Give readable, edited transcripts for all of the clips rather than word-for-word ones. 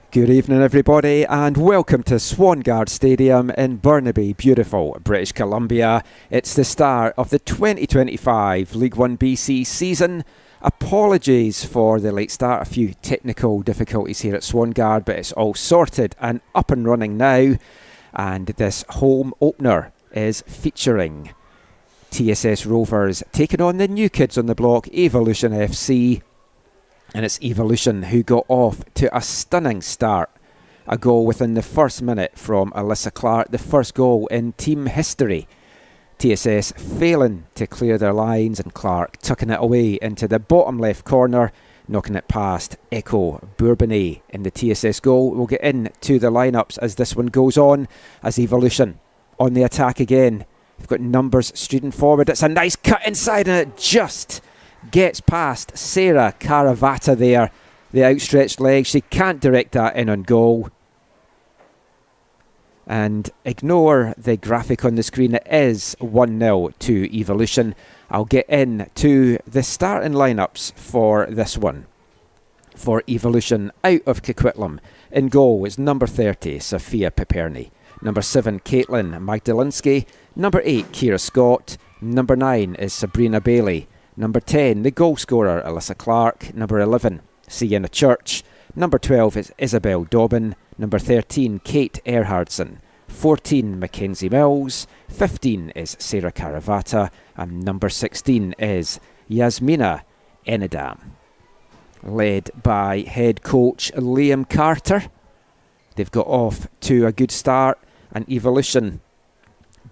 Good evening everybody and welcome to Swangard Stadium in Burnaby, beautiful British Columbia. It's the start of the 2025 L1BC season. Apologies for the late start, a few technical difficulties here at Swangard, but it's all sorted and up and running now. And this home opener is featuring TSS Rovers taking on the new kids on the block, Evolution FC. And it's Evolution who got off to a stunning start. A goal within the first minute from Alyssa Clark, the first goal in team history. TSS failing to clear their lines and Clark tucking it away into the bottom left corner, knocking it past Echo Bourbonnais in the TSS goal. We'll get into the lineups as this one goes on, as Evolution on the attack again. We've got numbers streaking forward. It's a nice cut inside and it just gets past Sarah Caravata there. The outstretched leg, she can't direct that in on goal. And ignore the graphic on the screen, it is 1-0 to Evolution. I'll get into the starting lineups for this one. For Evolution, out of Coquitlam, in goal is number 30, Sophia Piperni. Number 7, Caitlin Magdalinsky. Number 8, Kira Scott. Number 9 is Sabrina Bailey. Number 10, the goal scorer, Alyssa Clark. Number 11, Sienna Church. Number 12 is Isabel Dobbin. Number 13, Kate Erhardson. 14, Mackenzie Mills. 15 is Sarah Caravata. And number 16 is Yasmina Enidam. Led by head coach Liam Carter. They've got off to a good start. And Evolution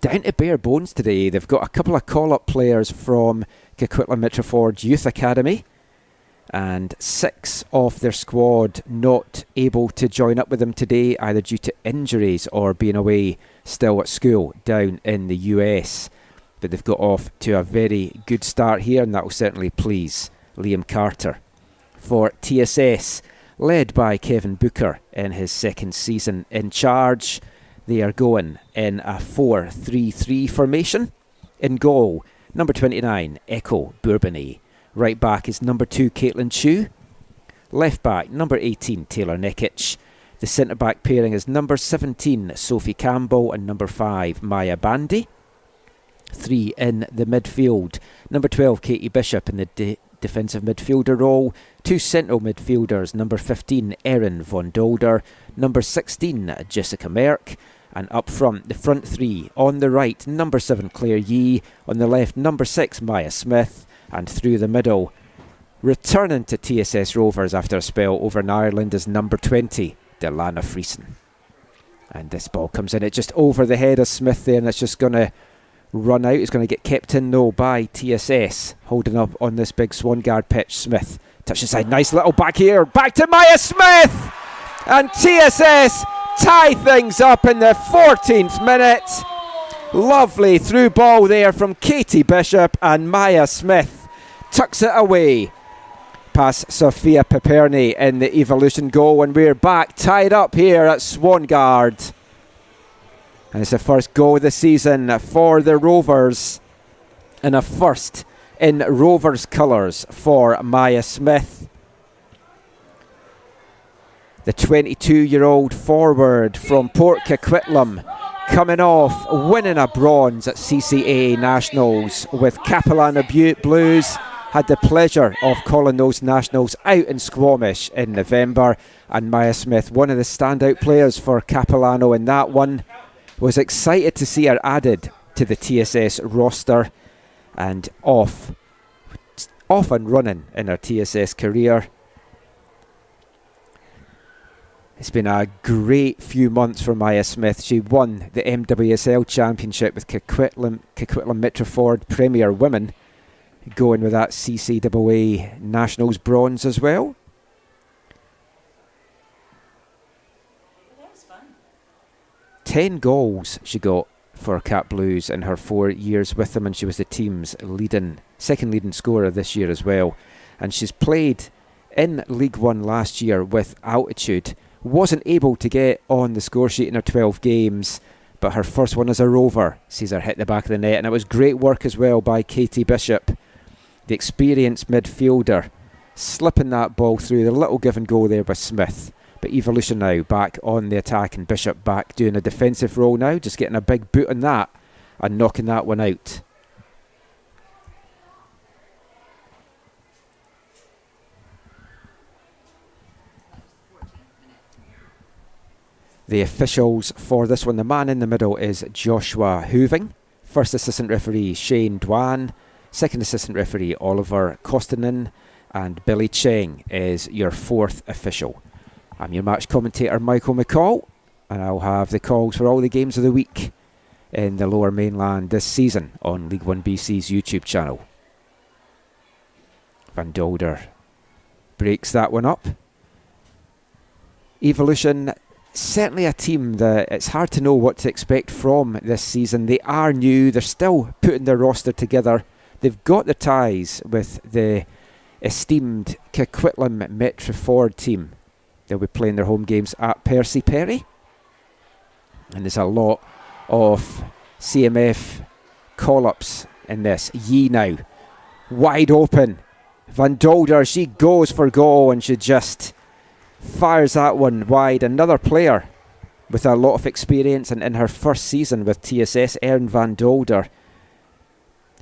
down to bare bones today. They've got a couple of call-up players from Coquitlam Mitreford Youth Academy, and 6 of their squad not able to join up with them today, either due to injuries or being away still at school down in the US. But they've got off to a very good start here, and that will certainly please Liam Carter. For TSS, led by Kevin Booker in his second season in charge, they are going in a 4-3-3 formation. In goal, number 29, Echo Bourbonnais. Right back is number 2, Caitlin Chu. Left back, number 18, Taylor Nekic. The centre back pairing is number 17, Sophie Campbell, and number 5, Maya Bandy. 3 in the midfield, number 12, Katie Bishop in the defensive midfielder role. 2 central midfielders, number 15, Erin Von Dolder. Number 16, Jessica Merck. And up front, the front 3. On the right, number 7, Claire Yee. On the left, number 6, Maya Smith. And through the middle, returning to TSS Rovers after a spell over in Ireland, is number 20, Delana Friesen. And this ball comes in, it just over the head of Smith there, and it's just going to run out. It's going to get kept in though by TSS. Holding up on this big Swangard pitch, Smith. Touch inside, nice little back here. Back to Maya Smith! And TSS tie things up in the 14th minute. Lovely through ball there from Katie Bishop, and Maya Smith tucks it away past Sophia Piperni in the Evolution goal, and we're back tied up here at Swangard. And it's the first goal of the season for the Rovers, and a first in Rovers colours for Maya Smith. The 22-year-old forward from Port Coquitlam, coming off winning a bronze at CCA Nationals with Capilano Blues. Had the pleasure of calling those Nationals out in Squamish in November. And Maya Smith, one of the standout players for Capilano in that one. Was excited to see her added to the TSS roster. And off and running in her TSS career. It's been a great few months for Maya Smith. She won the MWSL Championship with Coquitlam Mitreford Premier Women, going with that CCAA Nationals bronze as well. That was fun. 10 goals she got for Cap Blues in her 4 years with them, and she was the team's second leading scorer this year as well. And she's played in League One last year with Altitude. Wasn't able to get on the score sheet in her 12 games, but her first one as a Rover sees her hit the back of the net, and it was great work as well by Katie Bishop, the experienced midfielder, slipping that ball through. The little give and go there by Smith, But Evolution now back on the attack, and Bishop back doing a defensive role now, just getting a big boot on that and knocking that one out. The officials for this one, the man in the middle is Joshua Hooving. First assistant referee Shane Dwan. Second assistant referee Oliver Kostanen. And Billy Cheng is your fourth official. I'm your match commentator Michael McCall, and I'll have the calls for all the games of the week in the Lower Mainland this season on L1BC's YouTube channel. Van Dolder breaks that one up. Evolution, certainly a team that it's hard to know what to expect from this season. They are new, they're still putting their roster together. They've got the ties with the esteemed Coquitlam Metro Ford team. They'll be playing their home games at Percy Perry. And there's a lot of CMF call-ups in this. Yee now, wide open. Van Dolder, she goes for goal and she just fires that one wide. Another player with a lot of experience, and in her first season with TSS, Erin Van Dolder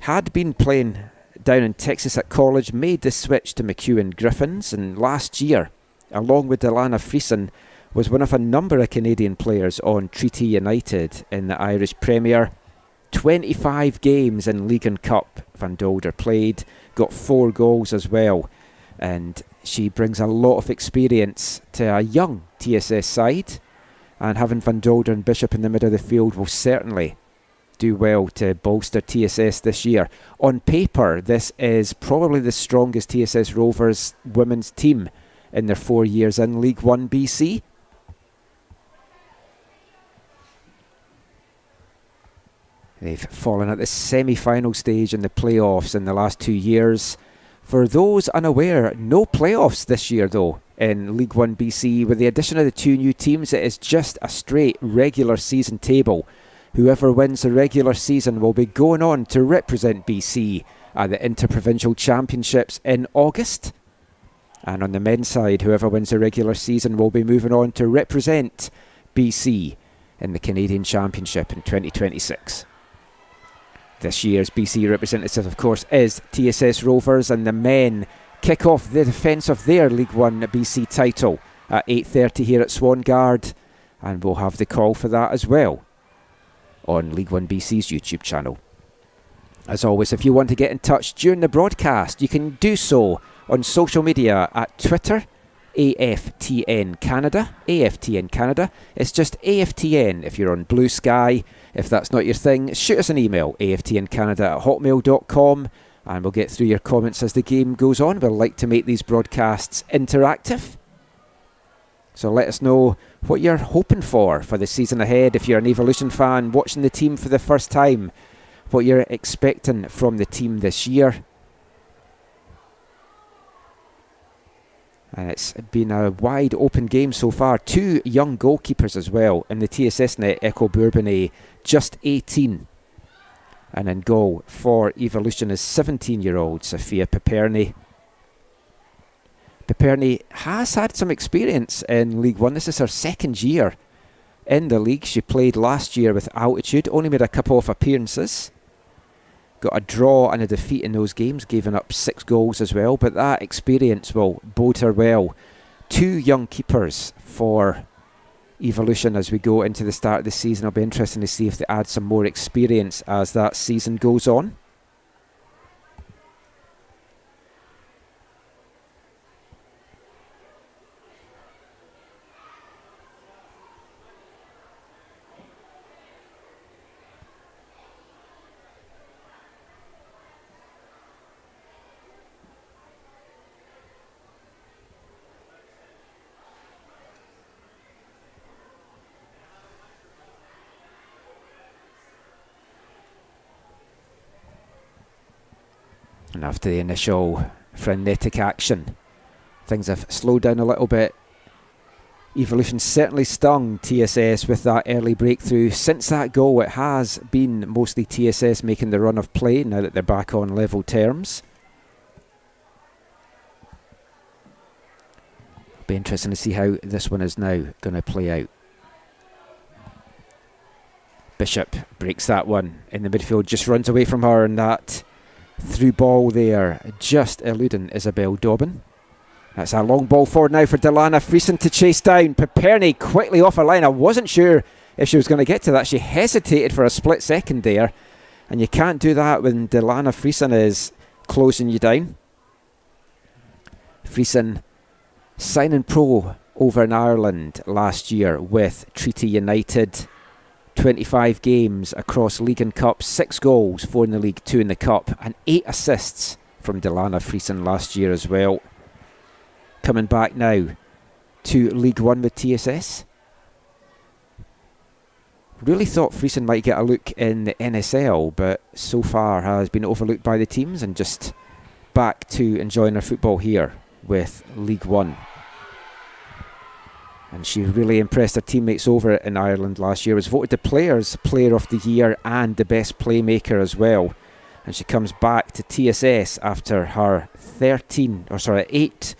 had been playing down in Texas at college, made the switch to McEwen Griffins, and last year, along with Delana Friesen, was one of a number of Canadian players on Treaty United in the Irish Premier. 25 games in League and Cup Van Dolder played, got 4 goals as well, and she brings a lot of experience to a young TSS side, and having Van Dolder and Bishop in the middle of the field will certainly do well to bolster TSS this year. On paper, this is probably the strongest TSS Rovers women's team in their 4 years in L1BC. They've fallen at the semi-final stage in the playoffs in the last 2 years. For those unaware, no playoffs this year though in L1BC. With the addition of the 2 new teams, it is just a straight regular season table. Whoever wins the regular season will be going on to represent BC at the Interprovincial Championships in August. And on the men's side, whoever wins the regular season will be moving on to represent BC in the Canadian Championship in 2026. This year's BC representative, of course, is TSS Rovers, and the men kick off the defence of their L1BC title at 8:30 here at Swangard, and we'll have the call for that as well on L1BC's YouTube channel. As always, if you want to get in touch during the broadcast, you can do so on social media at Twitter, AFTN Canada. AFTN Canada. It's just AFTN if you're on Blue Sky. If that's not your thing, shoot us an email, aftncanada@hotmail.com, and we'll get through your comments as the game goes on. We'd like to make these broadcasts interactive. So let us know what you're hoping for the season ahead. If you're an Evolution fan watching the team for the first time, what you're expecting from the team this year. And it's been a wide open game so far. 2 young goalkeepers as well. In the TSS net, Echo Bourbonnais, just 18. And in goal for Evolution is 17-year-old Sophia Piperny. Piperny has had some experience in League One. This is her second year in the league. She played last year with Altitude, only made a couple of appearances. Got a draw and a defeat in those games, giving up 6 goals as well, but that experience will bode her well. 2 young keepers for Evolution as we go into the start of the season. It'll be interesting to see if they add some more experience as that season goes on. And after the initial frenetic action, things have slowed down a little bit. Evolution certainly stung TSS with that early breakthrough. Since that goal, it has been mostly TSS making the run of play now that they're back on level terms. Be interesting to see how this one is now going to play out. Bishop breaks that one in the midfield, just runs away from her, and that through ball there, just eluding Isabel Dobbin. That's a long ball forward now for Delana Friesen to chase down. Piperni quickly off her line. I wasn't sure if she was going to get to that. She hesitated for a split second there, and you can't do that when Delana Friesen is closing you down. Friesen signing pro over in Ireland last year with Treaty United. 25 games across league and cup, 6 goals, 4 in the league, 2 in the cup, and 8 assists from Delana Friesen last year as well. Coming back now to League One with TSS. Really thought Friesen might get a look in the NSL, but so far has been overlooked by the teams and just back to enjoying her football here with League One. And she really impressed her teammates over in Ireland last year. Was voted the Players' Player of the Year and the Best Playmaker as well. And she comes back to TSS after her 8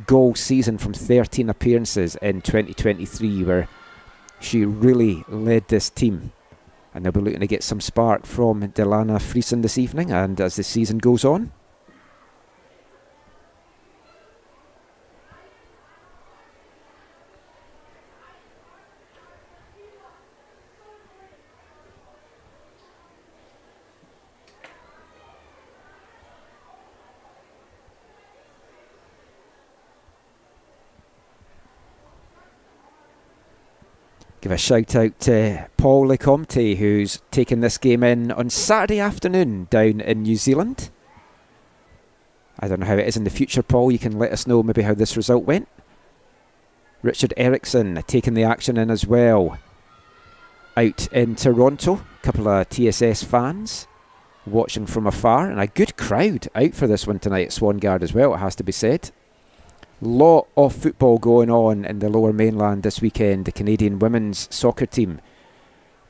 goal season from 13 appearances in 2023, where she really led this team. And they'll be looking to get some spark from Delana Friesen this evening and as the season goes on. Give a shout out to Paul Lecomte, who's taken this game in on Saturday afternoon down in New Zealand. I don't know how it is in the future, Paul. You can let us know maybe how this result went. Richard Eriksson taking the action in as well. Out in Toronto, a couple of TSS fans watching from afar, and a good crowd out for this one tonight at Swangard as well, it has to be said. Lot of football going on in the Lower Mainland this weekend. The Canadian women's soccer team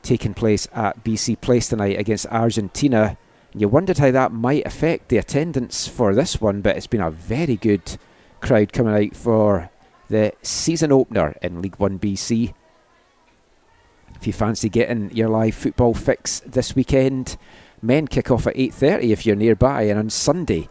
taking place at BC Place tonight against Argentina. You wondered how that might affect the attendance for this one, but it's been a very good crowd coming out for the season opener in League 1BC. If you fancy getting your live football fix this weekend, men kick off at 8:30 if you're nearby, and on Sunday,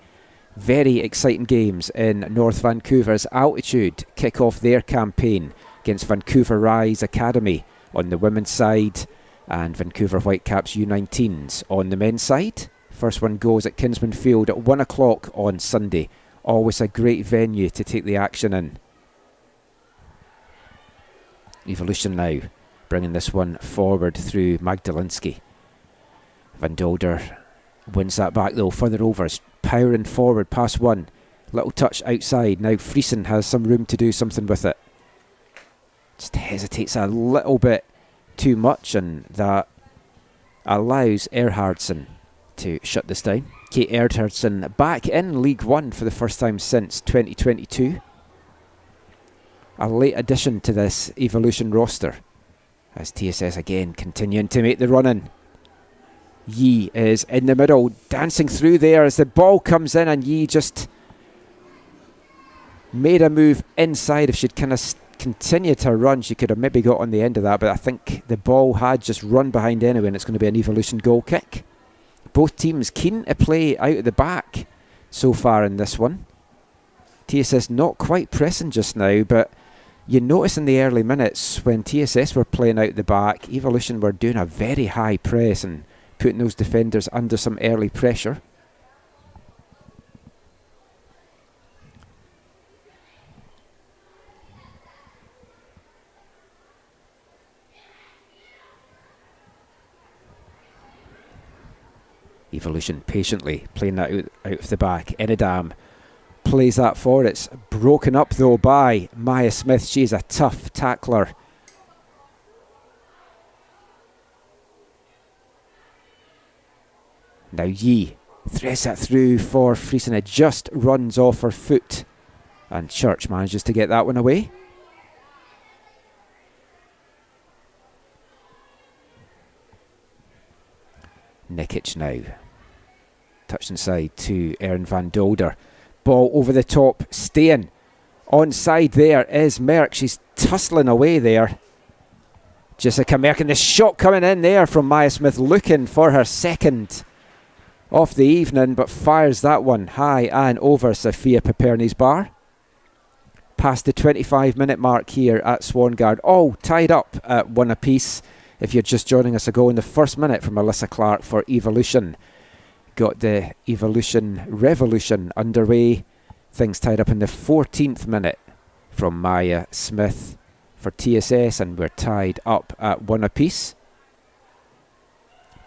very exciting games in North Vancouver's Altitude kick off their campaign against Vancouver Rise Academy on the women's side and Vancouver Whitecaps U19s on the men's side. First one goes at Kinsman Field at 1 o'clock on Sunday. Always a great venue to take the action in. Evolution now bringing this one forward through Magdalensky. Van Dolder wins that back though for the Rovers. Powering forward past one. Little touch outside. Now Friesen has some room to do something with it. Just hesitates a little bit too much, and that allows Erhardsson to shut this down. Kate Erhardsson back in League One for the first time since 2022. A late addition to this Evolution roster as TSS again continuing to make the run-in. Yi is in the middle, dancing through there as the ball comes in, and Yi just made a move inside. If she'd kind of continued to run, she could have maybe got on the end of that, but I think the ball had just run behind anyway, and it's going to be an Evolution goal kick. Both teams keen to play out of the back so far in this one. TSS not quite pressing just now, but you notice in the early minutes when TSS were playing out the back, Evolution were doing a very high press and putting those defenders under some early pressure. Evolution patiently playing that out of the back. Enidam plays that forward. It's broken up though by Maya Smith. She's a tough tackler. Now Yi threads that through for Friesen. It just runs off her foot, and Church manages to get that one away. Nikic now. Touched inside to Erin Van Dolder. Ball over the top, staying Onside there is Merck. She's tussling away there. Jessica Merck, and the shot coming in there from Maya Smith, looking for her second of the evening, but fires that one high and over Sophia Piperni's bar. Past the 25-minute mark here at Swangard, all tied up at 1 apiece. If you're just joining us, a goal in the first minute from Alyssa Clark for Evolution. Got the Evolution Revolution underway. Things tied up in the 14th minute from Maya Smith for TSS, and we're tied up at 1 apiece.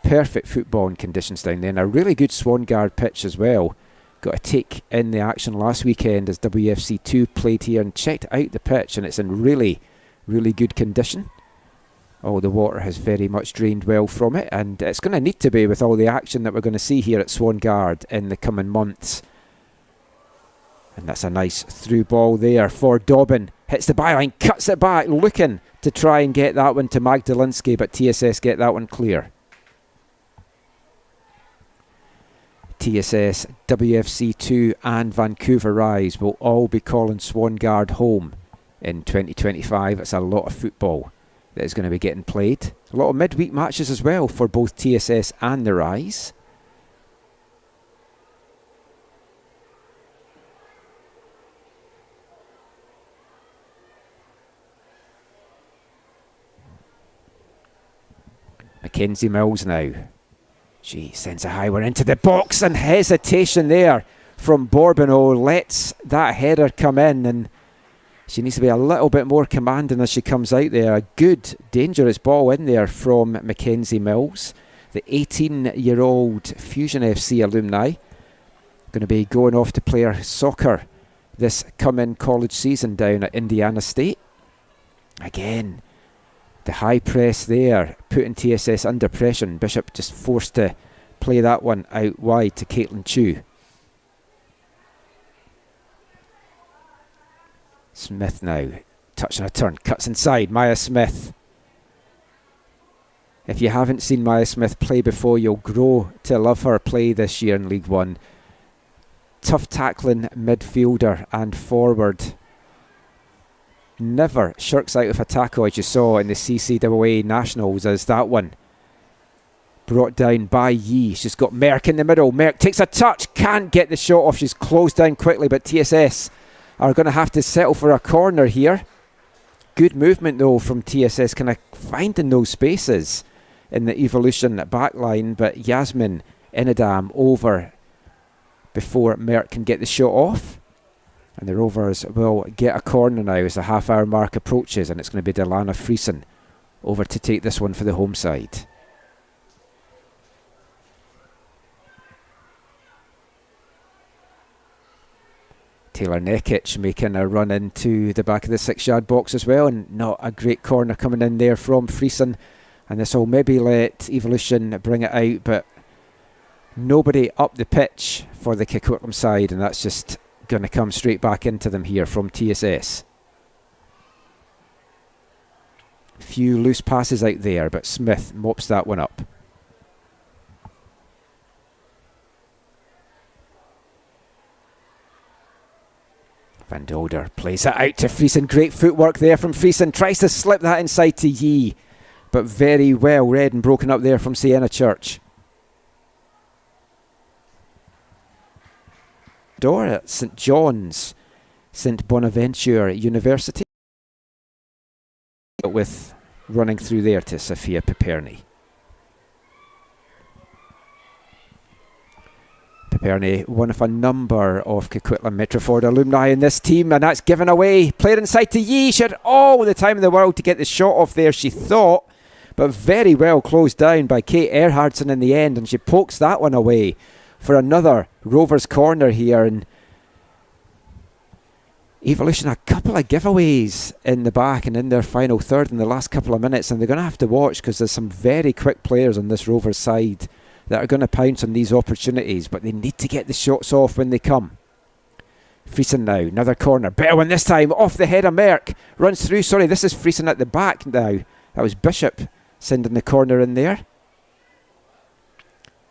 Perfect footballing conditions down there, and a really good Swangard pitch as well. Got a take in the action last weekend as WFC2 played here and checked out the pitch, and it's in really, really good condition. Oh, the water has very much drained well from it, and it's going to need to be with all the action that we're going to see here at Swangard in the coming months. And that's a nice through ball there for Dobbin. Hits the byline, cuts it back, looking to try and get that one to Magdalinsky, but TSS get that one clear. TSS, WFC2 and Vancouver Rise will all be calling Swangard home in 2025. It's a lot of football that is going to be getting played. A lot of midweek matches as well for both TSS and the Rise. Mackenzie Mills now. She sends a high one into the box, and hesitation there from Bourbineau lets that header come in, and she needs to be a little bit more commanding as she comes out there. A good, dangerous ball in there from Mackenzie Mills, the 18-year-old Fusion FC alumni. Going to be going off to play her soccer this coming college season down at Indiana State. Again, the high press there, putting TSS under pressure. Bishop just forced to play that one out wide to Caitlin Chu. Smith now, touching a turn, cuts inside. Maya Smith. If you haven't seen Maya Smith play before, you'll grow to love her play this year in League One. Tough tackling midfielder and forward. Never shirks out of a tackle, as you saw in the CCAA Nationals, as that one brought down by Yee. She's got Merck in the middle. Merck takes a touch, can't get the shot off. She's closed down quickly, but TSS are going to have to settle for a corner here. Good movement though from TSS, kind of finding those spaces in the Evolution backline, but Yasmin Inadam over before Merck can get the shot off. And the Rovers will get a corner now as the half-hour mark approaches, and it's going to be Delana Friesen over to take this one for the home side. Taylor Nekic making a run into the back of the 6-yard box as well, and not a great corner coming in there from Friesen. And this will maybe let Evolution bring it out, but nobody up the pitch for the Coquitlam side, and that's just going to come straight back into them here from TSS. Few loose passes out there, but Smith mops that one up. Van Dolder plays it out to Friesen. Great footwork there from Friesen. Tries to slip that inside to Yee, but very well read and broken up there from Sienna Church. Door at St John's, St Bonaventure University, with running through there to Sophia Piperni. Piperni, one of a number of Coquitlam Metroford alumni in this team, and that's given away. Played inside to Yee. She had all the time in the world to get the shot off there, she thought, but very well closed down by Kate Erhardson in the end, and she pokes that one away for another Rovers corner here. And Evolution, a couple of giveaways in the back and in their final third in the last couple of minutes, and they're going to have to watch because there's some very quick players on this Rovers side that are going to pounce on these opportunities, but they need to get the shots off when they come. Friesen now, another corner, better one this time, off the head of Merck, runs through. Sorry, this is Friesen at the back now. That was Bishop sending the corner in there.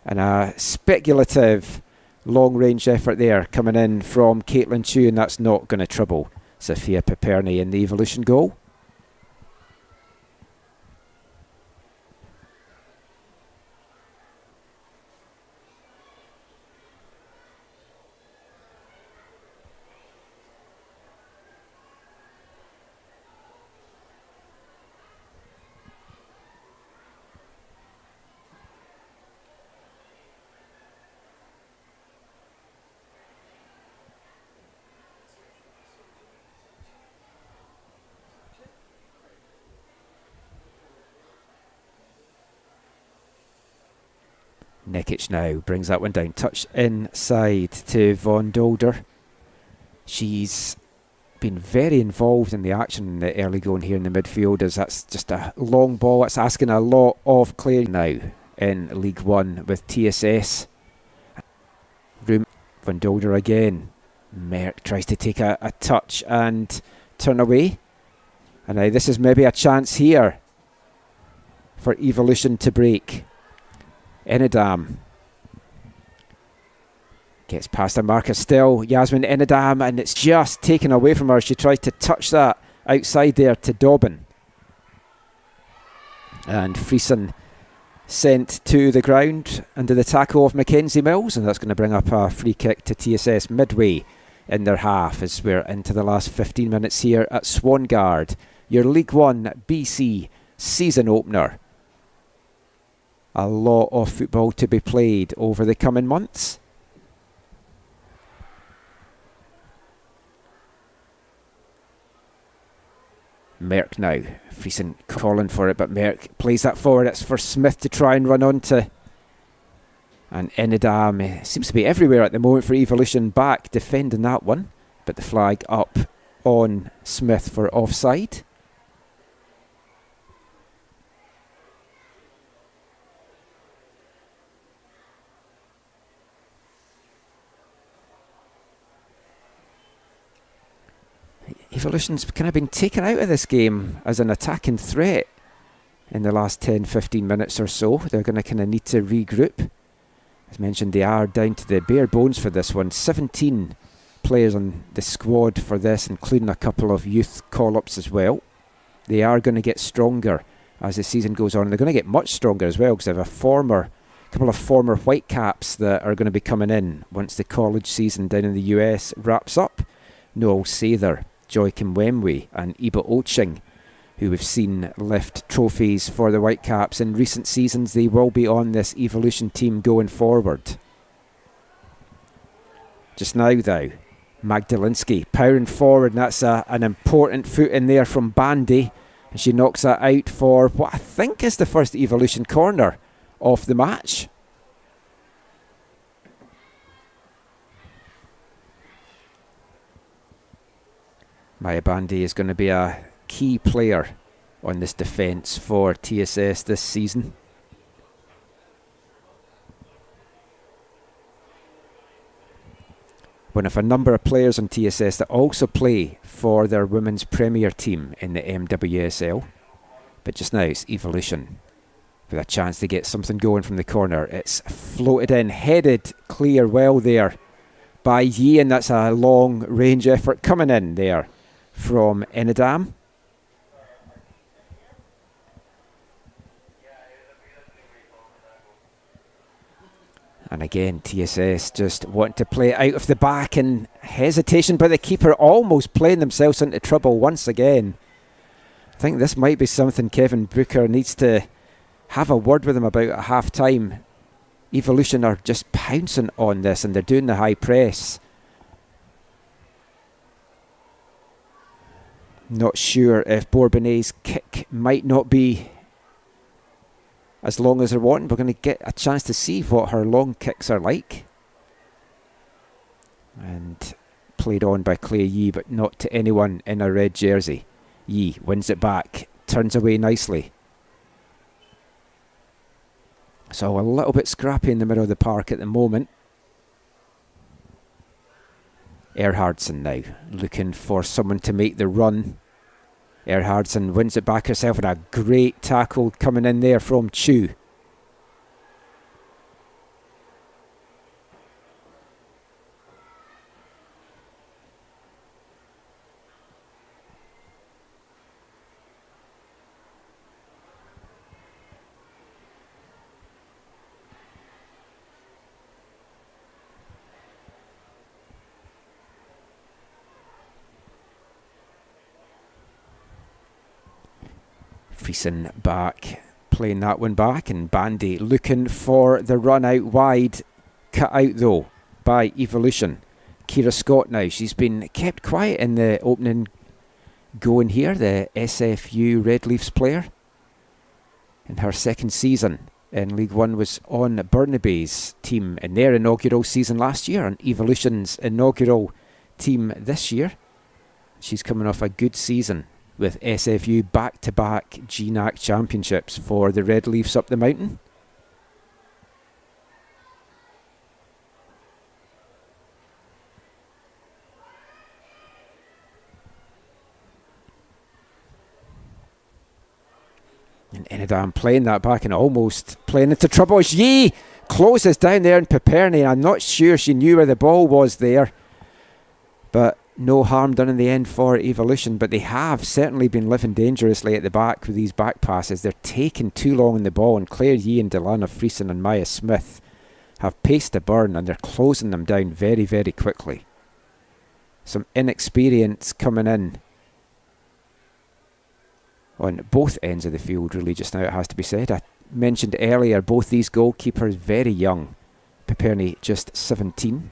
And a speculative long-range effort there coming in from Caitlin Chu, and that's not going to trouble Sophia Piperni in the Evolution goal. Nekic now brings that one down. Touch inside to Von Dolder. She's been very involved in the action in the early going here in the midfield, as that's just a long ball. It's asking a lot of Claire now in League One with TSS. Room Von Dolder again. Merck tries to take a touch and turn away. And now this is maybe a chance here for Evolution to break. Enidam gets past a marker still. Yasmin Enidam, and it's just taken away from her. She tries to touch that outside there to Dobbin. And Friesen sent to the ground under the tackle of Mackenzie Mills, and that's going to bring up a free kick to TSS midway in their half as we're into the last 15 minutes here at Swangard, your League One BC season opener. A lot of football to be played over the coming months. Merck now. Friesen calling for it, but Merck plays that forward. It's for Smith to try and run onto. And Enidam seems to be everywhere at the moment for Evolution, back defending that one. But the flag up on Smith for offside. Evolution's kind of been taken out of this game as an attacking threat in the last 10-15 minutes or so. They're going to kind of need to regroup. As mentioned, they are down to the bare bones for this one. 17 players on the squad for this, including a couple of youth call-ups as well. They are going to get stronger as the season goes on. They're going to get much stronger as well, because they have a couple of former Whitecaps that are going to be coming in once the college season down in the US wraps up. Noel Sather, Joy Kimwemwe and Iba Oching, who we've seen lift trophies for the Whitecaps in recent seasons. They will be on this Evolution team going forward. Just now though, Magdalinsky powering forward, and that's an important foot in there from Bandy, and she knocks that out for what I think is the first Evolution corner of the match. Maya Bandy is going to be a key player on this defence for TSS this season. One of a number of players on TSS that also play for their women's premier team in the MWSL. But just now it's Evolution with a chance to get something going from the corner. It's floated in, headed clear well there by Yi, and that's a long range effort coming in there from Enidam. And again, TSS just want to play out of the back, and hesitation by the keeper, almost playing themselves into trouble once again. I think this might be something Kevin Booker needs to have a word with him about at half time. Evolution are just pouncing on this, and they're doing the high press. Not sure if Bourbonnet's kick might not be as long as they're wanting. We're going to get a chance to see what her long kicks are like. And played on by Claire Yi, but not to anyone in a red jersey. Yi wins it back, turns away nicely. So a little bit scrappy in the middle of the park at the moment. Erhardsson now looking for someone to make the run. Erhardsson wins it back herself, and a great tackle coming in there from Chu. Friesen back, playing that one back, and Bandy looking for the run out wide. Cut out though by Evolution. Kira Scott now, she's been kept quiet in the opening going here, the SFU Red Leafs player. In her second season in League One was on Burnaby's team in their inaugural season last year, and Evolution's inaugural team this year. She's coming off a good season with SFU back-to-back GNAC championships for the Red Leafs up the mountain. And Enidam playing that back and almost playing into trouble as Yee closes down there in Piperni. I'm not sure she knew where the ball was there, but no harm done in the end for Evolution. But they have certainly been living dangerously at the back with these back passes. They're taking too long in the ball, and Claire Yee and Delana Friesen and Maya Smith have pace to burn, and they're closing them down very, very quickly. Some inexperience coming in on both ends of the field, really, just now, it has to be said. I mentioned earlier, both these goalkeepers very young. Piperni just 17.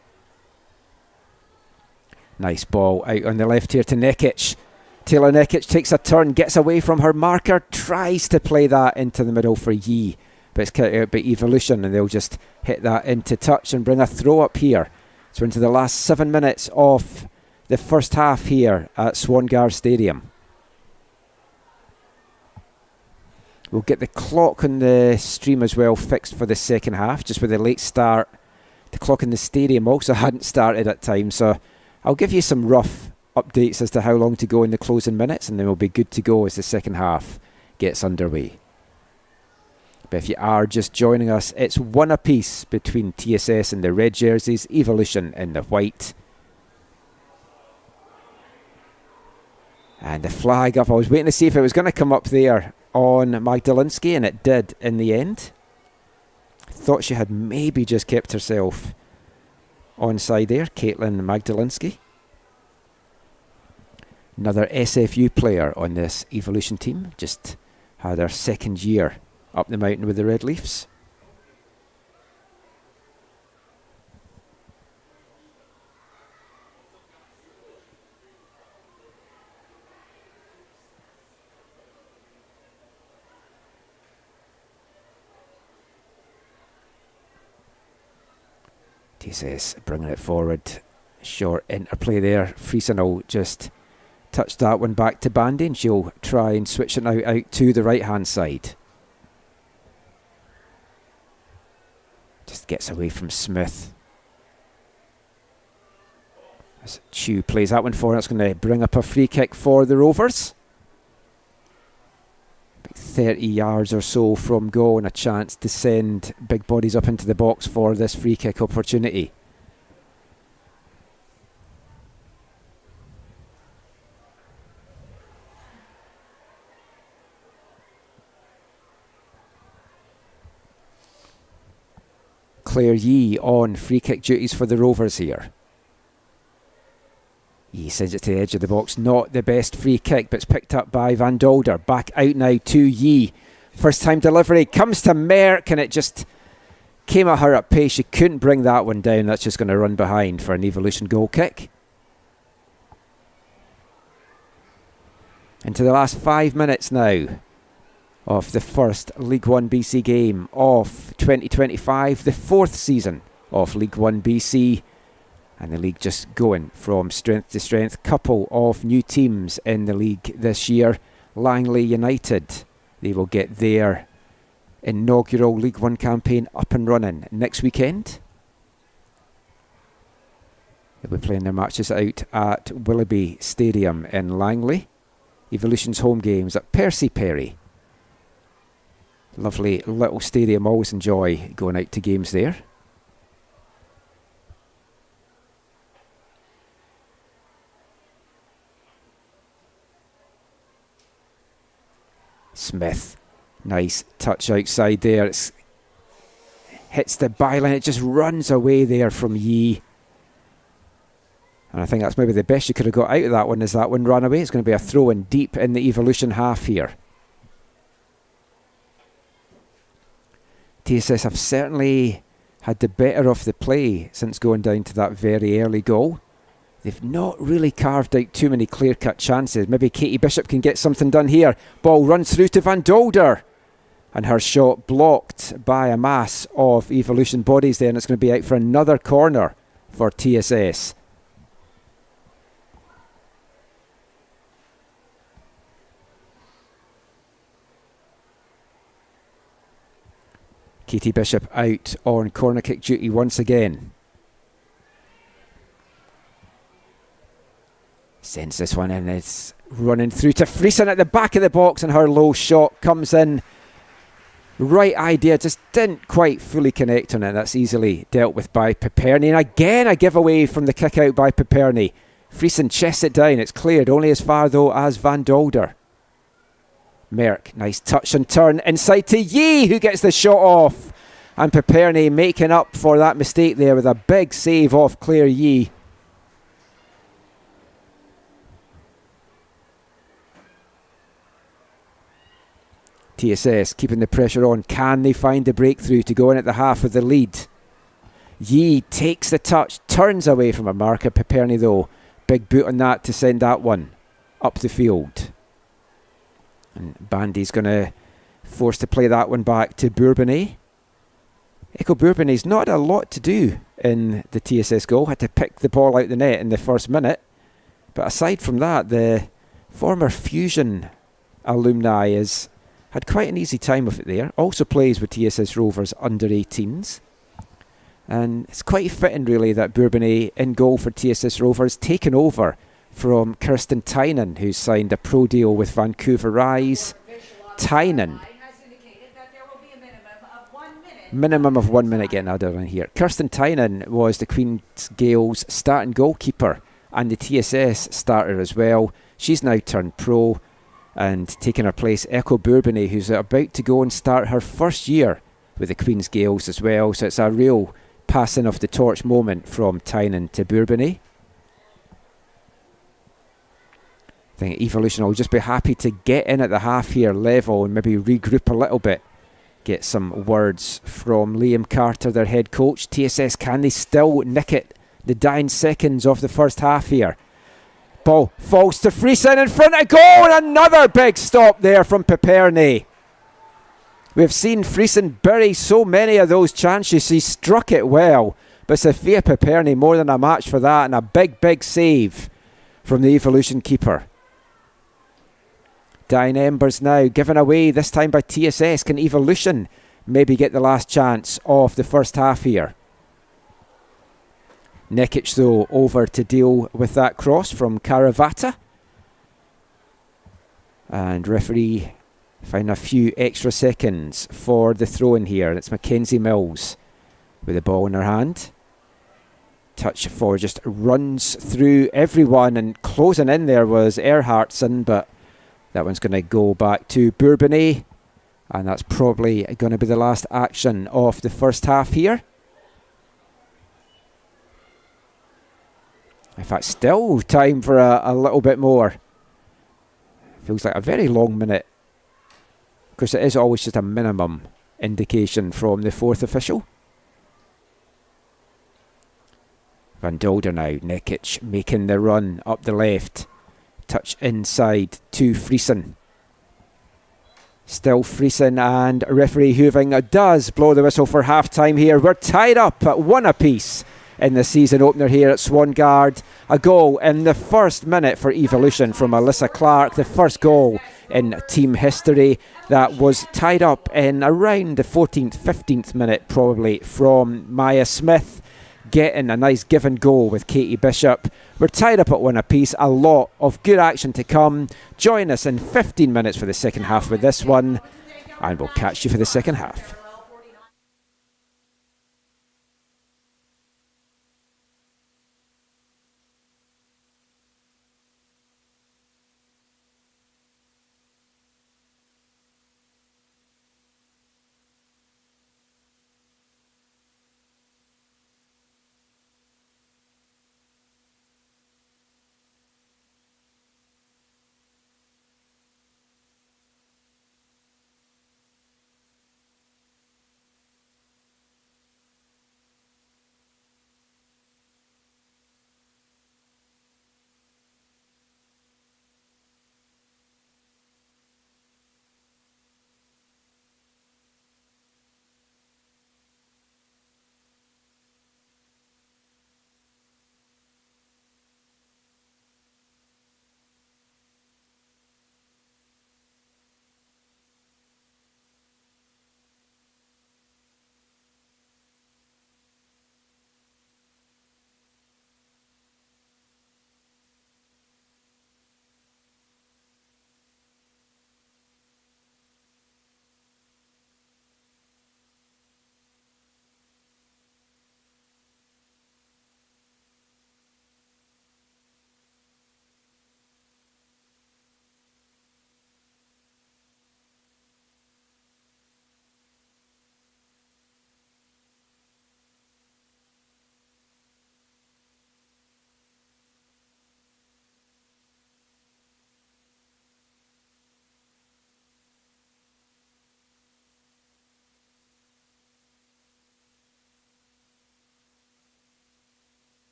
Nice ball out on the left here to Nekic. Taylor Nekic takes a turn, gets away from her marker, tries to play that into the middle for Yee, but it's cut out by Evolution, and they'll just hit that into touch and bring a throw up here. So into the last 7 minutes of the first half here at Swangar Stadium. We'll get the clock on the stream as well fixed for the second half, just with a late start. The clock in the stadium also hadn't started at times, so I'll give you some rough updates as to how long to go in the closing minutes, and then we'll be good to go as the second half gets underway. But if you are just joining us, it's one apiece between TSS in the red jerseys, Evolution in the white. And the flag up, I was waiting to see if it was going to come up there on Magdalinsky, and it did in the end. Thought she had maybe just kept herself onside there, Caitlin Magdalinsky. Another SFU player on this Evolution team, just had her second year up the mountain with the Red Leafs. TSS bringing it forward. Short interplay there. Friesen will just touch that one back to Bandy, and she'll try and switch it now out to the right hand side. Just gets away from Smith. As Chu plays that one forward, it's going to bring up a free kick for the Rovers. 30 yards or so from goal, and a chance to send big bodies up into the box for this free kick opportunity. Claire Yee on free kick duties for the Rovers here. He sends it to the edge of the box. Not the best free kick, but it's picked up by Van Dolder. Back out now to Yee. First time delivery comes to Merck, and it just came at her at pace. She couldn't bring that one down. That's just going to run behind for an Evolution goal kick. Into the last 5 minutes now of the first League 1 BC game of 2025, the fourth season of League 1 BC. And the league just going from strength to strength. Couple of new teams in the league this year. Langley United, they will get their inaugural League One campaign up and running next weekend. They'll be playing their matches out at Willoughby Stadium in Langley. Evolution's home games at Percy Perry. Lovely little stadium, always enjoy going out to games there. Smith, nice touch outside there. It hits the byline. It just runs away there from Yee. And I think that's maybe the best you could have got out of that one, as that one ran away. It's going to be a throw in deep in the Evolution half here. TSS have certainly had the better of the play since going down to that very early goal. They've not really carved out too many clear-cut chances. Maybe Katie Bishop can get something done here. Ball runs through to Van Dolder. And her shot blocked by a mass of Evolution bodies there. And it's going to be out for another corner for TSS. Katie Bishop out on corner kick duty once again. Sends this one in. It's running through to Friesen at the back of the box, and her low shot comes in. Right idea, just didn't quite fully connect on it. That's easily dealt with by Piperny. And again, a giveaway from the kick out by Piperny. Friesen chests it down. It's cleared only as far though as Van Dolder. Merck, nice touch and turn inside to Yee, who gets the shot off. And Piperny making up for that mistake there with a big save off Claire Yee. TSS keeping the pressure on. Can they find the breakthrough to go in at the half with the lead? Yee takes the touch, turns away from a marker. Piperny though, big boot on that to send that one up the field. And Bandy's going to force to play that one back to Bourbonnais. Echo Bourbonnais not had a lot to do in the TSS goal. Had to pick the ball out the net in the first minute. But aside from that, the former Fusion alumni has had quite an easy time with it there. Also plays with TSS Rovers under 18s. And it's quite fitting really that Bourbonnais in goal for TSS Rovers, taken over from Kirsten Tynan, who's signed a pro deal with Vancouver Rise. Tynan, minimum of 1 minute getting added on here. Kirsten Tynan was the Queen's Gales starting goalkeeper and the TSS starter as well. She's now turned pro and taking her place Echo Bourbonnais, who's about to go and start her first year with the Queen's Gales as well. So it's a real passing of the torch moment from Tynan to Bourbonnais. I think Evolution will just be happy to get in at the half here level and maybe regroup a little bit. Get some words from Liam Carter, their head coach. TSS, can they still nick it the dying seconds of the first half here? Ball falls to Friesen in front of goal, and another big stop there from Piperny. We've seen Friesen bury so many of those chances. He struck it well, but Sophia Piperny more than a match for that, and a big save from the Evolution keeper. Dying embers now given away, this time by TSS. Can Evolution maybe get the last chance of the first half here? Nekic though over to deal with that cross from Karavata. And referee find a few extra seconds for the throw in here. It's Mackenzie Mills with the ball in her hand. Touch forward, just runs through everyone, and closing in there was Erhardsson, but that one's going to go back to Bourbonnais, and that's probably going to be the last action of the first half here. In fact, still time for a little bit more. Feels like a very long minute. Of course, it is always just a minimum indication from the fourth official. Van Dolder now. Nekic making the run up the left. Touch inside to Friesen. Still Friesen, and referee Hooving does blow the whistle for half time here. We're tied up at 1 apiece in the season opener here at Swangard. A goal in the first minute for Evolution from Alyssa Clark, the first goal in team history. That was tied up in around the 14th, 15th minute probably from Maya Smith, getting a nice given goal with Katie Bishop. We're tied up at 1 apiece. A lot of good action to come. Join us in 15 minutes for the second half with this one, and we'll catch you for the second half.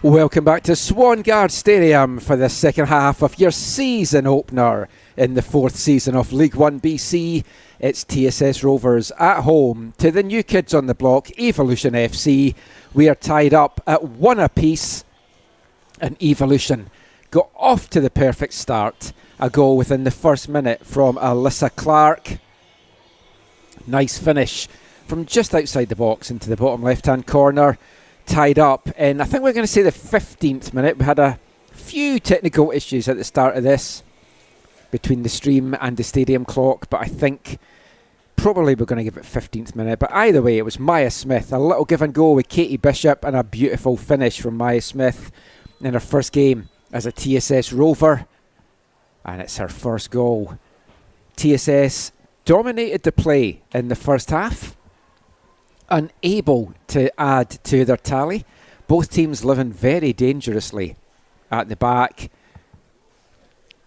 Welcome back to Swangard Stadium for the second half of your season opener in the fourth season of League 1 BC. It's TSS Rovers at home to the new kids on the block, Evolution FC. We are tied up at 1 apiece, and Evolution got off to the perfect start. A goal within the first minute from Alyssa Clark. Nice finish from just outside the box into the bottom left-hand corner. Tied up, and I think we're going to say the 15th minute. We had a few technical issues at the start of this between the stream and the stadium clock, but I think probably we're going to give it 15th minute. But either way, it was Maya Smith, a little give and go with Katie Bishop, and a beautiful finish from Maya Smith in her first game as a TSS Rover, and it's her first goal. TSS dominated the play in the first half, unable to add to their tally. Both teams living very dangerously at the back.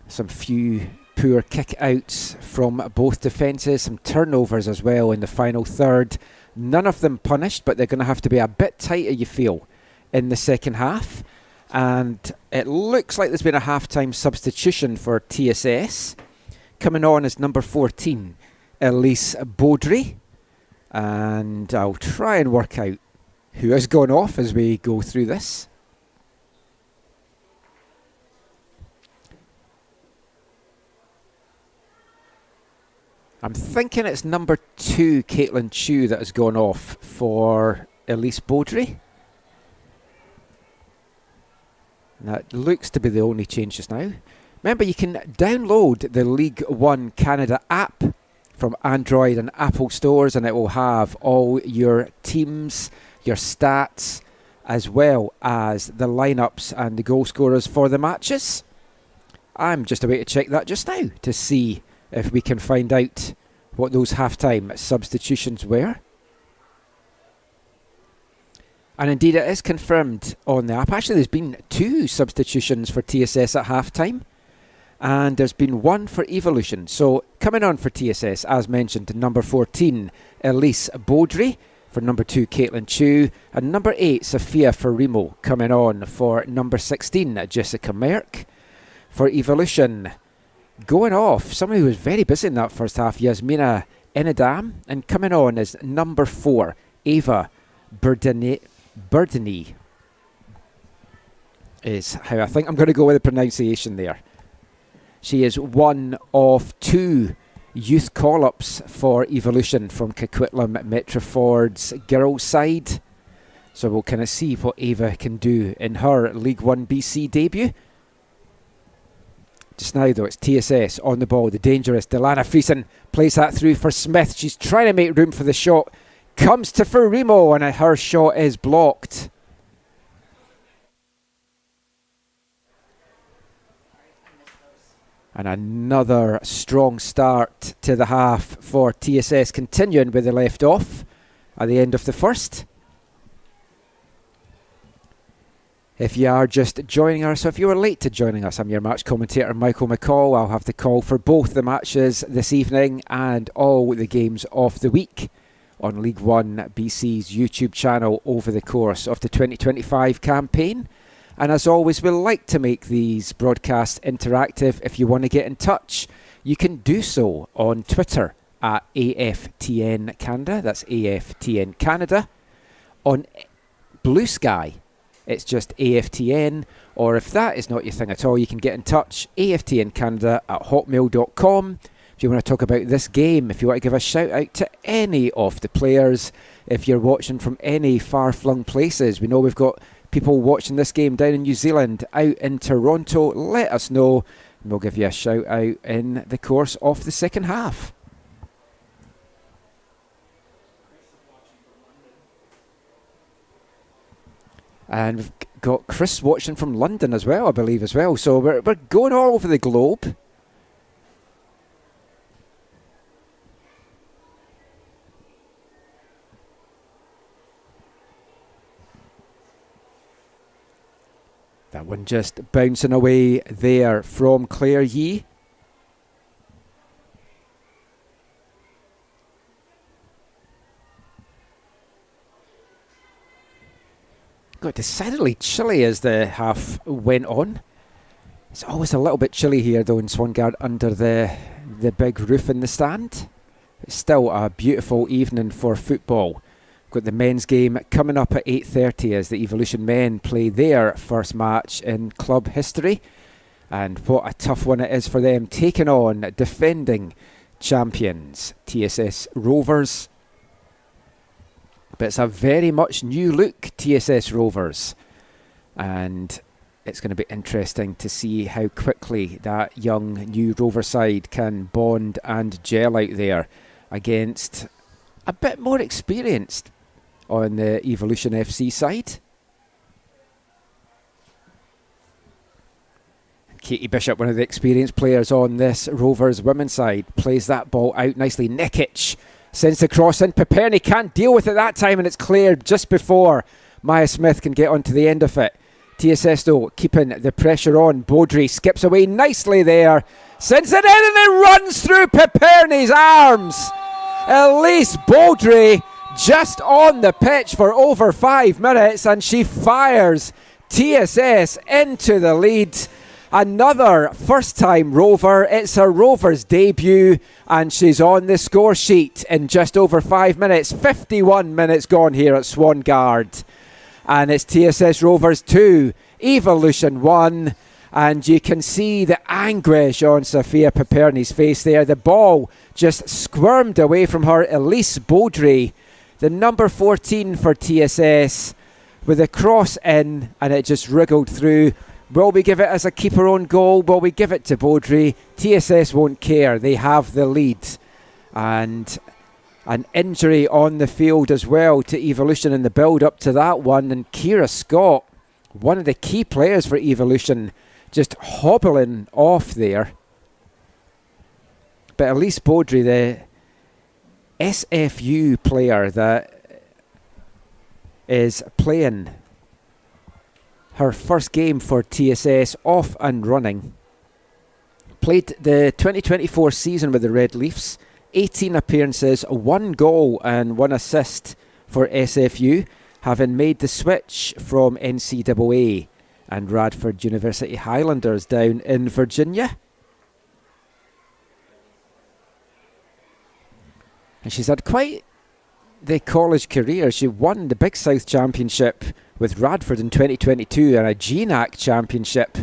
Some few poor kick-outs from both defences, some turnovers as well in the final third. None of them punished, but they're going to have to be a bit tighter, you feel, in the second half. And it looks like there's been a half-time substitution for TSS. Coming on is number 14, Elise Baudry. And I'll try and work out who has gone off as we go through this. I'm thinking it's number 2, Caitlin Chu, that has gone off for Elise Baudry. That looks to be the only change just now. Remember, you can download the League 1 Canada app from Android and Apple stores, and it will have all your teams, your stats, as well as the lineups and the goal scorers for the matches. I'm just away to check that just now to see if we can find out what those half-time substitutions were. And indeed it is confirmed on the app. Actually, there's been 2 substitutions for TSS at half-time, and there's been 1 for Evolution. So coming on for TSS, as mentioned, number 14, Elise Baudry, for number 2, Caitlin Chu, and number 8, Sophia Ferrimo, coming on for number 16, Jessica Merck. For Evolution, going off, somebody who was very busy in that first half, Yasmina Enidam, and coming on is number 4, Ava Burdini, is how I think I'm going to go with the pronunciation there. She is one of 2 youth call-ups for Evolution from Coquitlam Metroford's girls' side. So we'll kind of see what Ava can do in her League 1 BC debut. Just now, though, it's TSS on the ball. The dangerous Delana Friesen plays that through for Smith. She's trying to make room for the shot. Comes to Ferrimo, and her shot is blocked. And another strong start to the half for TSS, continuing where they left off at the end of the first. If you are just joining us, or if you were late to joining us, I'm your match commentator, Michael McCall. I'll have the call for both the matches this evening and all the games of the week on League 1 BC's YouTube channel over the course of the 2025 campaign. And as always, we like to make these broadcasts interactive. If you want to get in touch, you can do so on Twitter at AFTN Canada. That's AFTN Canada. On Blue Sky, it's just AFTN. Or if that is not your thing at all, you can get in touch, aftncanada@hotmail.com. If you want to talk about this game, if you want to give a shout out to any of the players, if you're watching from any far-flung places, we know we've got people watching this game down in New Zealand, out in Toronto, let us know and we'll give you a shout out in the course of the second half. And we've got Chris watching from London as well, I believe, as well. So we're going all over the globe. That one just bouncing away there from Claire Yee. got decidedly chilly as the half went on. It's always a little bit chilly here though in Swangard under the big roof in the stand. It's still a beautiful evening for football. Got the men's game coming up at 8:30 as the Evolution men play their first match in club history. And what a tough one it is for them, taking on defending champions TSS Rovers. But it's a very much new look TSS Rovers. And it's going to be interesting to see how quickly that young new Rover side can bond and gel out there against a bit more experienced on the Evolution FC side. Katie Bishop, one of the experienced players on this Rovers women's side, plays that ball out nicely. Nikic sends the cross in. Piperni can't deal with it that time, and it's cleared just before Maya Smith can get onto the end of it. TSS though keeping the pressure on. Baudry skips away nicely there, sends it in, and it runs through Piperni's arms. Elise Baudry just on the pitch for over 5 minutes, and she fires TSS into the lead. Another first-time Rover. It's a Rovers debut, and she's on the score sheet in just over 5 minutes. 51 minutes gone here at Swangard. And it's TSS Rovers 2, Evolution 1. And you can see the anguish on Sophia Piperni's face there. The ball just squirmed away from her. Elise Baudry, the number 14 for TSS, with a cross in, and it just wriggled through. Will we give it as a keeper own goal? Will we give it to Baudry? TSS won't care. They have the lead. And an injury on the field as well to Evolution in the build-up to that one. And Kira Scott, one of the key players for Evolution, just hobbling off there. But Elise Baudry, the SFU player that is playing her first game for TSS, off and running. Played the 2024 season with the Red Leafs. 18 appearances, 1 goal and 1 assist for SFU, having made the switch from NCAA and Radford University Highlanders down in Virginia. And she's had quite the college career. She won the Big South Championship with Radford in 2022 and a GNAC Championship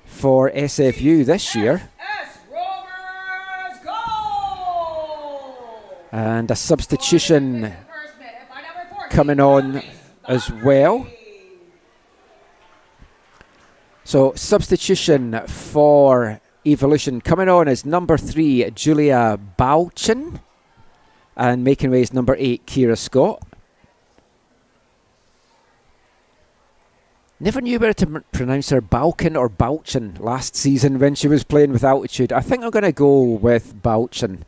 for SFU this year. TSS Rovers, goal! And a substitution coming on as well. So substitution for Evolution coming on is number 3 Julia Bauchin, and making way is number 8 Kira Scott. Never knew whether to pronounce her Balkan or Bauchin last season when she was playing with Altitude. I think I'm going to go with Bauchin.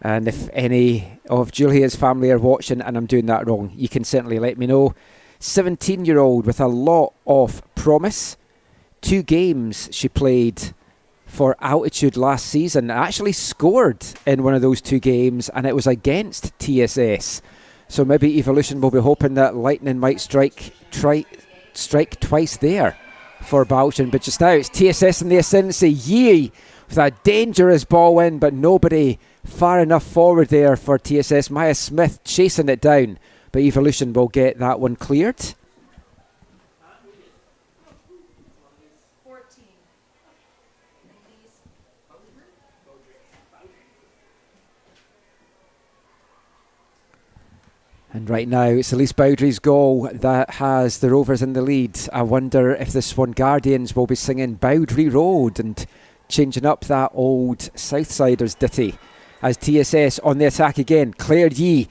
And if any of Julia's family are watching and I'm doing that wrong, you can certainly let me know. 17-year-old with a lot of promise. 2 games she played for Altitude last season. Actually scored in one of those 2 games, and it was against TSS. So maybe Evolution will be hoping that lightning might strike twice there for Bauchin. But just now it's TSS in the ascendancy. Yee with a dangerous ball in, but nobody far enough forward there for TSS. Maya Smith chasing it down, but Evolution will get that one cleared. And right now, it's Elise Baudry's goal that has the Rovers in the lead. I wonder if the Swangardians will be singing Baudry Road and changing up that old Southsiders ditty. As TSS on the attack again. Claire Yee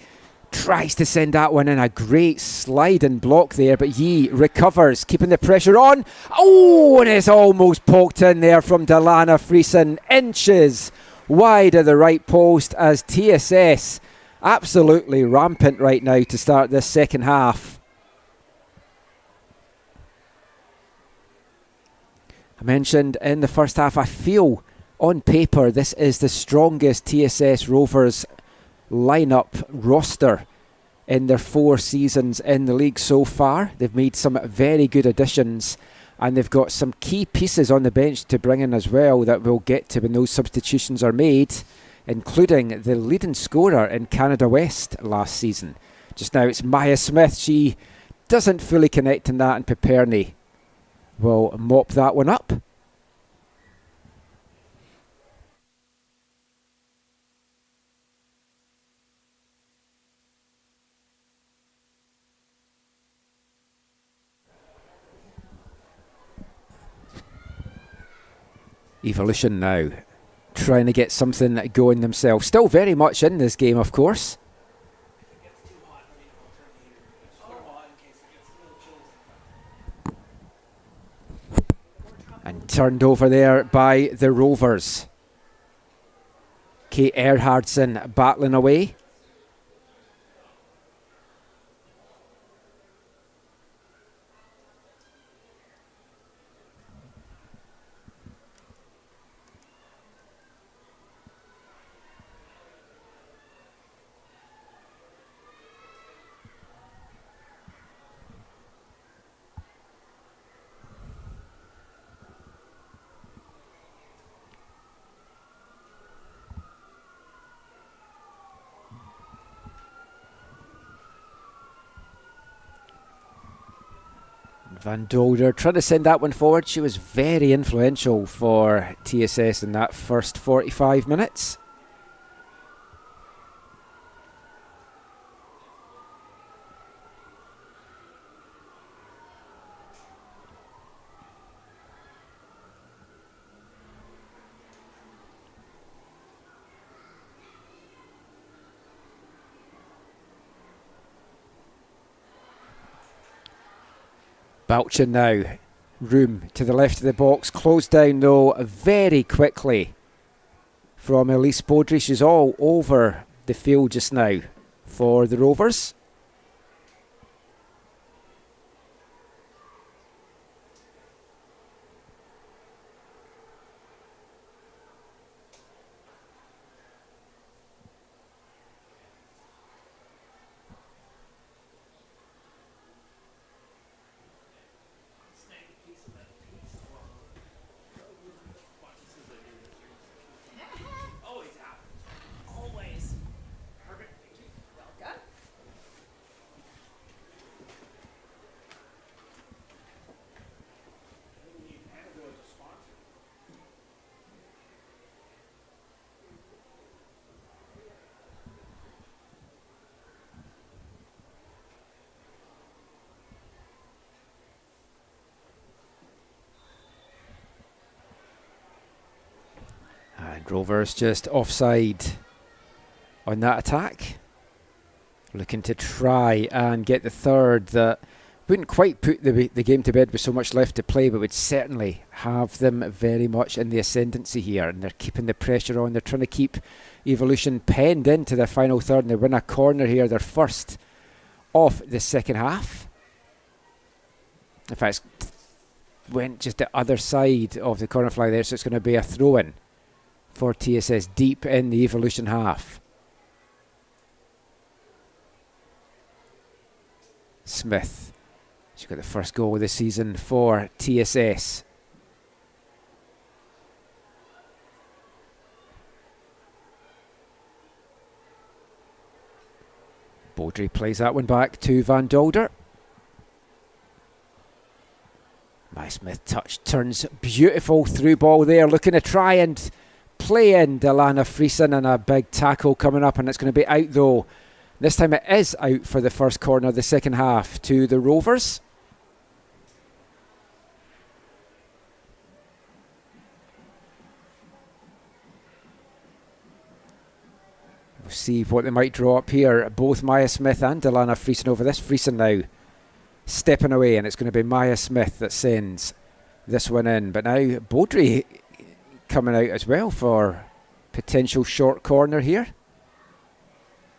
tries to send that one in. A great slide and block there, but Yee recovers, keeping the pressure on. Oh, and it's almost poked in there from Delana Friesen. Inches wide of the right post as TSS absolutely rampant right now to start this second half. I mentioned in the first half, I feel on paper this is the strongest TSS Rovers lineup roster in their 4 seasons in the league so far. They've made some very good additions, and they've got some key pieces on the bench to bring in as well that we'll get to when those substitutions are made, including the leading scorer in Canada West last season. Just now it's Maya Smith. She doesn't fully connect in that, and Piperny will mop that one up. Evolution now trying to get something going themselves. Still very much in this game, of course. And turned over there by the Rovers. Kate Erhardson battling away. Van Dolder trying to send that one forward. She was very influential for TSS in that first 45 minutes. Balchin now, room to the left of the box, closed down though very quickly from Elise Baudry. She's all over the field just now for the Rovers. And Rovers just offside on that attack. Looking to try and get the third that wouldn't quite put the game to bed with so much left to play, but would certainly have them very much in the ascendancy here. And they're keeping the pressure on. They're trying to keep Evolution penned into their final third, and they win a corner here, their first of the second half. In fact, went just the other side of the corner flag there, so it's going to be a throw-in for TSS deep in the Evolution half. Smith, she got the first goal of the season for TSS. Baudry plays that one back to Van Dolder. My Smith touch turns, beautiful through ball there, looking to try and play in Delana Friesen, and a big tackle coming up, and it's going to be out though. This time it is out for the first corner of the second half to the Rovers. We'll see what they might draw up here. Both Maya Smith and Delana Friesen over this. Friesen now stepping away, and it's going to be Maya Smith that sends this one in. But now Baudry coming out as well for potential short corner here.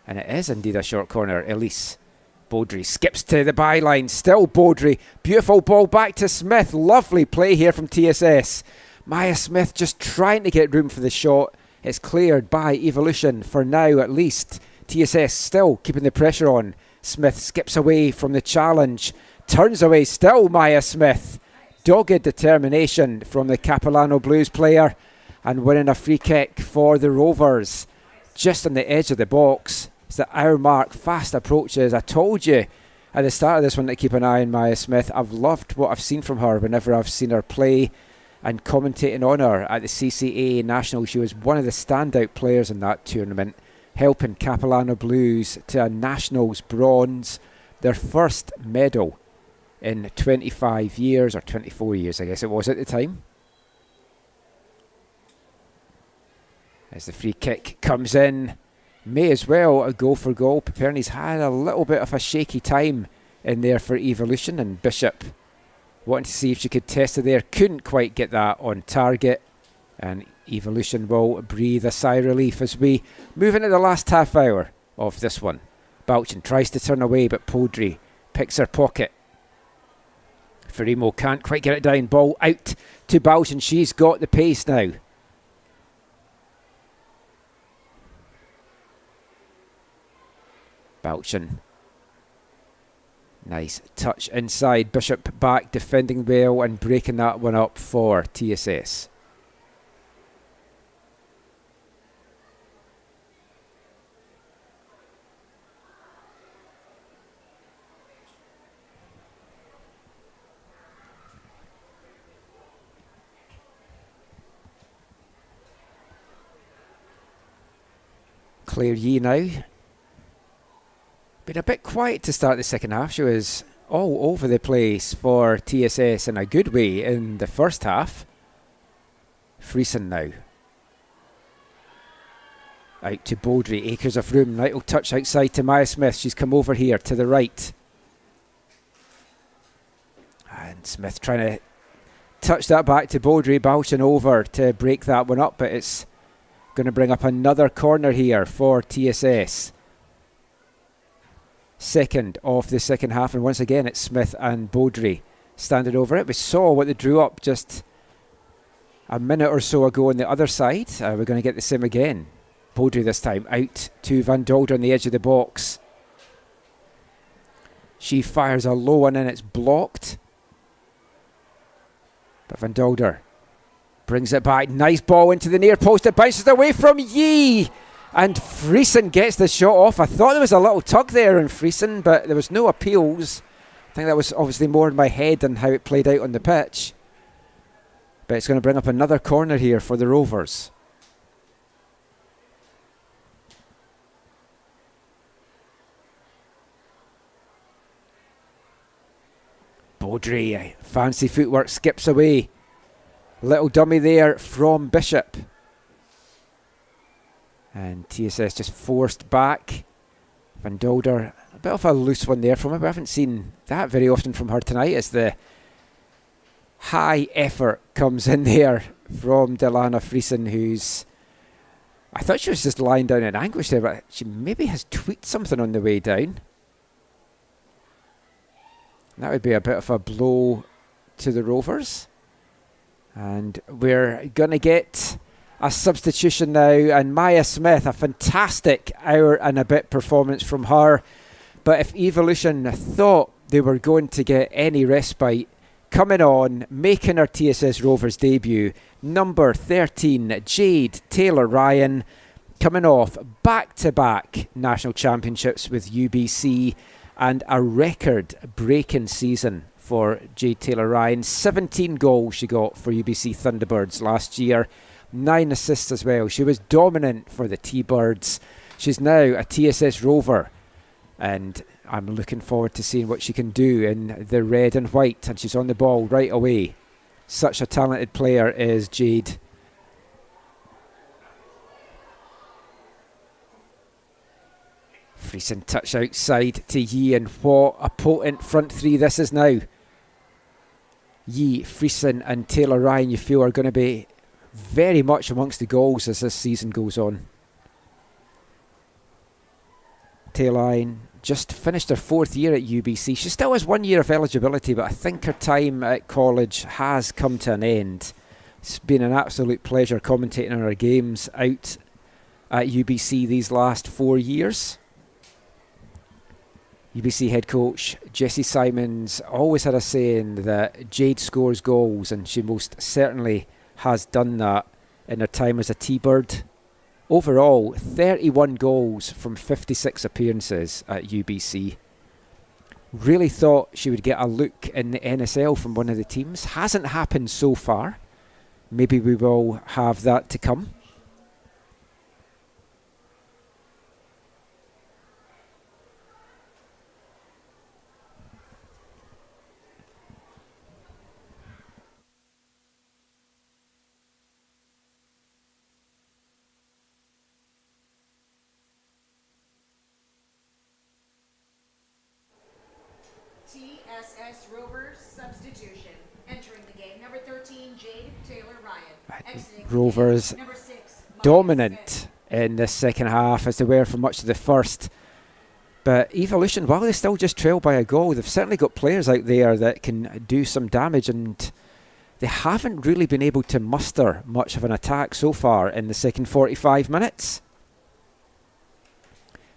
And it is indeed a short corner. Elise Baudry skips to the byline. Still Baudry. Beautiful ball back to Smith. Lovely play here from TSS. Maya Smith just trying to get room for the shot. It's cleared by Evolution for now at least. TSS still keeping the pressure on. Smith skips away from the challenge. Turns away still, Maya Smith. Dogged determination from the Capilano Blues player. And winning a free kick for the Rovers. Just on the edge of the box. It's the hour mark. Fast approaches. I told you at the start of this one to keep an eye on Maya Smith. I've loved what I've seen from her whenever I've seen her play and commentating on her at the CCA Nationals. She was one of the standout players in that tournament, helping Capilano Blues to a Nationals bronze, their first medal in 25 years, or 24 years I guess it was at the time. As the free kick comes in, may as well a goal for goal. Piperni's had a little bit of a shaky time in there for Evolution, and Bishop wanting to see if she could test it there. Couldn't quite get that on target, and Evolution will breathe a sigh of relief as we move into the last half hour of this one. Bouchin tries to turn away, but Poudry picks her pocket. Ferimo can't quite get it down. Ball out to Bouchin. She's got the pace now. Bouchin. Nice touch inside. Bishop back defending well and breaking that one up for TSS. Claire Yee now. Been a bit quiet to start the second half. She was all over the place for TSS in a good way in the first half. Friesen now. Out to Baudry, acres of room. Little touch outside to Maya Smith. She's come over here to the right. And Smith trying to touch that back to Baudry. Bouchin over to break that one up, but it's going to bring up another corner here for TSS. Second of the second half, and once again it's Smith and Baudry standing over it. We saw what they drew up just a minute or so ago on the other side. We're going to get the same again. Baudry this time out to Van Dolder on the edge of the box. She fires a low one and it's blocked. But Van Dolder brings it back. Nice ball into the near post. It bounces away from Yee. And Friesen gets the shot off. I thought there was a little tug there in Friesen, but there was no appeals. I think that was obviously more in my head than how it played out on the pitch. But it's going to bring up another corner here for the Rovers. Baudry, fancy footwork, skips away. Little dummy there from Bishop. And TSS just forced back. Van Dolder, a bit of a loose one there from her. We haven't seen that very often from her tonight as the high effort comes in there from Delana Friesen, who's... I thought she was just lying down in anguish there, but she maybe has tweaked something on the way down. That would be a bit of a blow to the Rovers. And we're going to get a substitution now, and Maya Smith, a fantastic hour and a bit performance from her. But if Evolution thought they were going to get any respite, coming on, making her TSS Rovers debut, number 13, Jade Taylor-Ryan, coming off back-to-back national championships with UBC and a record-breaking season for Jade Taylor-Ryan. 17 goals she got for UBC Thunderbirds last year. 9 assists as well. She was dominant for the T-Birds. She's now a TSS Rover, and I'm looking forward to seeing what she can do in the red and white, and she's on the ball right away. Such a talented player is Jade. Friesen touch outside to Yee, and what a potent front three this is now. Yee, Friesen and Taylor-Ryan, you feel, are going to be very much amongst the goals as this season goes on. Taylor-Ryan just finished her 4th year at UBC. She still has 1 year of eligibility, but I think her time at college has come to an end. It's been an absolute pleasure commentating on her games out at UBC these last 4 years. UBC head coach Jessie Simons always had a saying that Jade scores goals, and she most certainly has done that in her time as a T-Bird. Overall, 31 goals from 56 appearances at UBC. Really thought she would get a look in the NSL from one of the teams. Hasn't happened so far. Maybe we will have that to come. TSS Rovers substitution. Entering the game, number 13, Jade Taylor Ryan. Exiting Rovers game, number 6, dominant in the second half, as they were for much of the first. But Evolution, while they still just trail by a goal, they've certainly got players out there that can do some damage, and they haven't really been able to muster much of an attack so far in the second 45 minutes.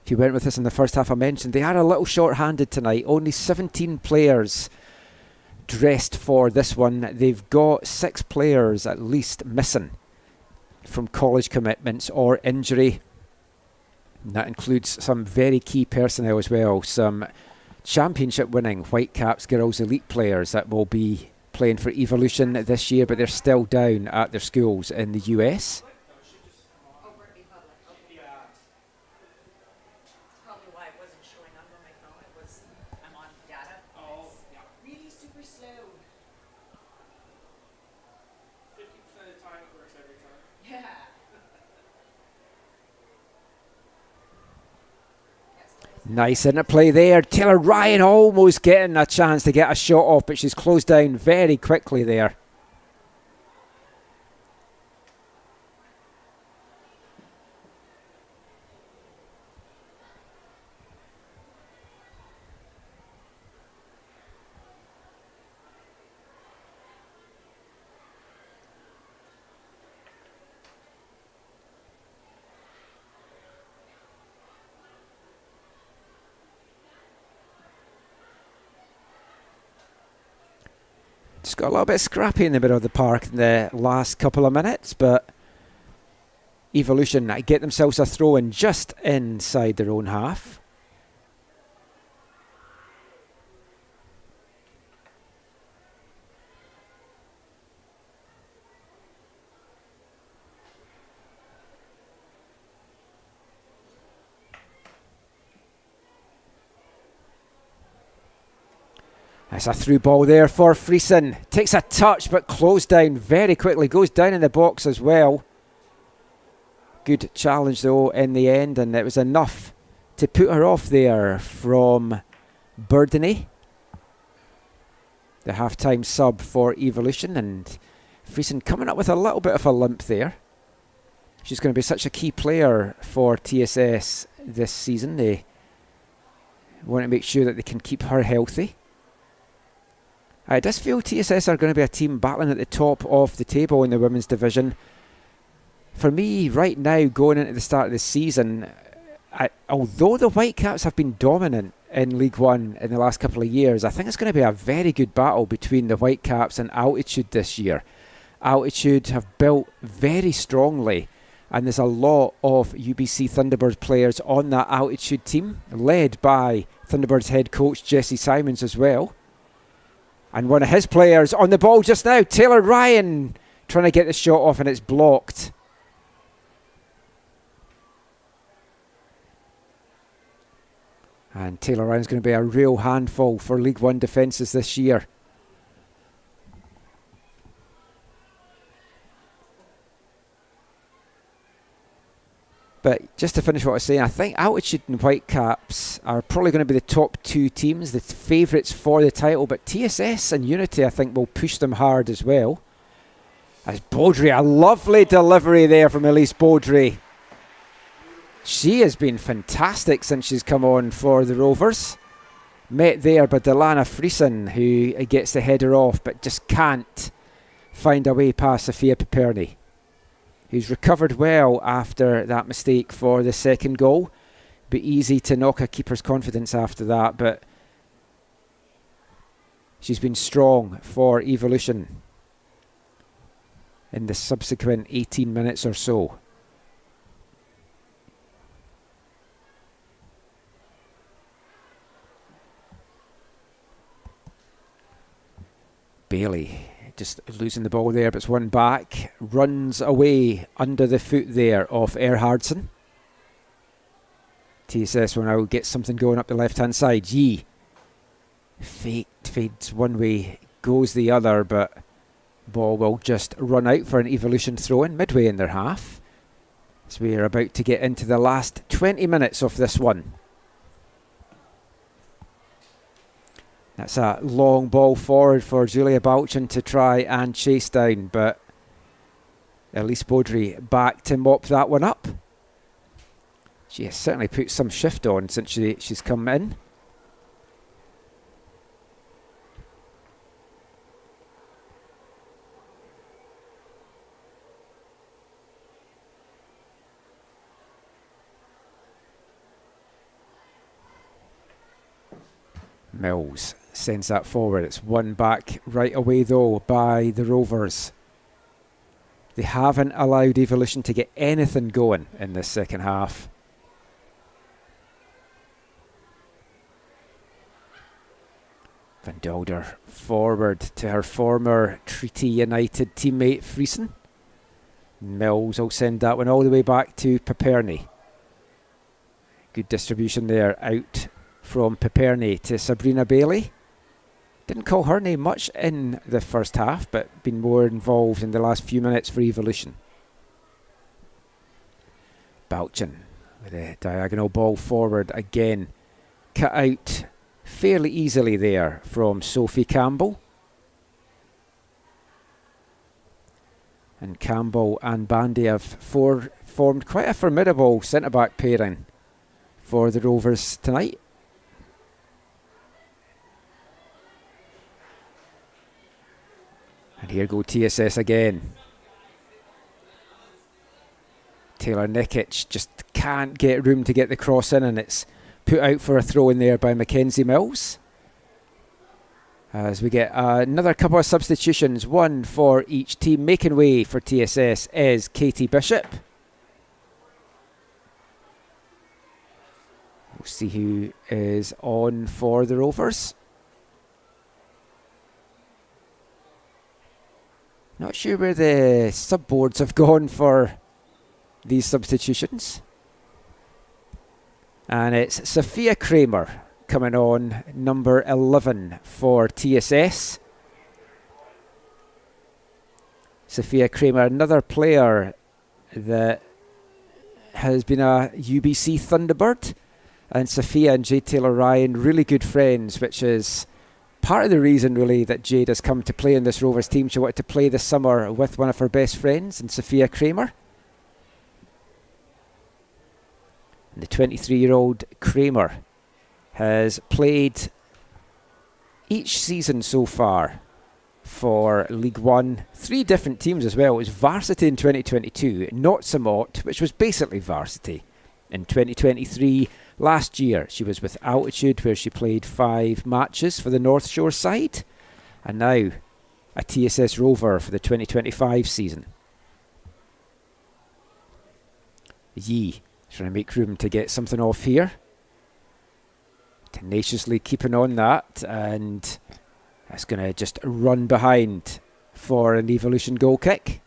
If you went with us in the first half, I mentioned they are a little short-handed tonight. Only 17 players dressed for this one. They've got 6 players at least missing from college commitments or injury. And that includes some very key personnel as well. Some championship-winning Whitecaps Girls Elite players that will be playing for Evolution this year, but they're still down at their schools in the US. Nice interplay there. Taylor Ryan almost getting a chance to get a shot off, but she's closed down very quickly there. Just got a little bit scrappy in the middle of the park in the last couple of minutes, but Evolution get themselves a throw in just inside their own half. It's a through ball there for Friesen. Takes a touch but closed down very quickly. Goes down in the box as well. Good challenge though in the end, and it was enough to put her off there from Burdeny, the half-time sub for Evolution. And Friesen coming up with a little bit of a limp there. She's going to be such a key player for TSS this season. They want to make sure that they can keep her healthy. I just feel TSS are going to be a team battling at the top of the table in the women's division. For me, right now, going into the start of the season, although the Whitecaps have been dominant in League One in the last couple of years, I think it's going to be a very good battle between the Whitecaps and Altitude this year. Altitude have built very strongly, and there's a lot of UBC Thunderbirds players on that Altitude team, led by Thunderbirds head coach Jessie Simons as well. And one of his players on the ball just now, Taylor Ryan, trying to get the shot off, and it's blocked. And Taylor Ryan's going to be a real handful for League One defences this year. But just to finish what I was saying, I think Altitude and Whitecaps are probably going to be the top 2 teams, the favourites for the title. But TSS and Unity, I think, will push them hard as well. As Baudry, a lovely delivery there from Elise Baudry. She has been fantastic since she's come on for the Rovers. Met there by Delana Friesen, who gets the header off, but just can't find a way past Sophia Piperni. who's recovered well after that mistake for the second goal. Be easy to knock a keeper's confidence after that, but she's been strong for Evolution in the subsequent 18 minutes or so. Bailey just losing the ball there, but it's won back. Runs away under the foot there of Erhardsson. TSS will now get something going up the left-hand side. Yee fades one way, goes the other, but ball will just run out for an Evolution throw-in midway in their half. So we are about to get into the last 20 minutes of this one. That's a long ball forward for Julia Bouchin to try and chase down, but Elise Baudry back to mop that one up. She has certainly put some shift on since she's come in. Mills sends that forward. It's won back right away though by the Rovers. They haven't allowed Evolution to get anything going in this second half. Van Gelder forward to her former Treaty United teammate Friesen. Mills will send that one all the way back to Paperny. Good distribution there, out from Paperny to Sabrina Bailey. Didn't call her name much in the first half, but been more involved in the last few minutes for Evolution. Bouchin with a diagonal ball forward again. Cut out fairly easily there from Sophie Campbell. And Campbell and Bandy have formed quite a formidable centre-back pairing for the Rovers tonight. And here go TSS again. Taylor Nikic just can't get room to get the cross in, and it's put out for a throw in there by Mackenzie Mills. As we get another couple of substitutions, one for each team. Making way for TSS is Katie Bishop. We'll see who is on for the Rovers. Not sure where the subboards have gone for these substitutions. And it's Sophia Kramer coming on, number 11 for TSS. Sophia Kramer, another player that has been a UBC Thunderbird. And Sophia and Jade Taylor-Ryan, really good friends, which is part of the reason really that Jade has come to play in this Rovers team. She wanted to play this summer with one of her best friends, and Sophia Kramer. And the 23-year-old Kramer has played each season so far for League One, 3 different teams as well. It was varsity in 2022, not Samot, which was basically varsity. In 2023, last year, she was with Altitude, where she played 5 matches for the North Shore side. And now, a TSS Rover for the 2025 season. Yee trying to make room to get something off here. Tenaciously keeping on that, and that's going to just run behind for an Evolution goal kick.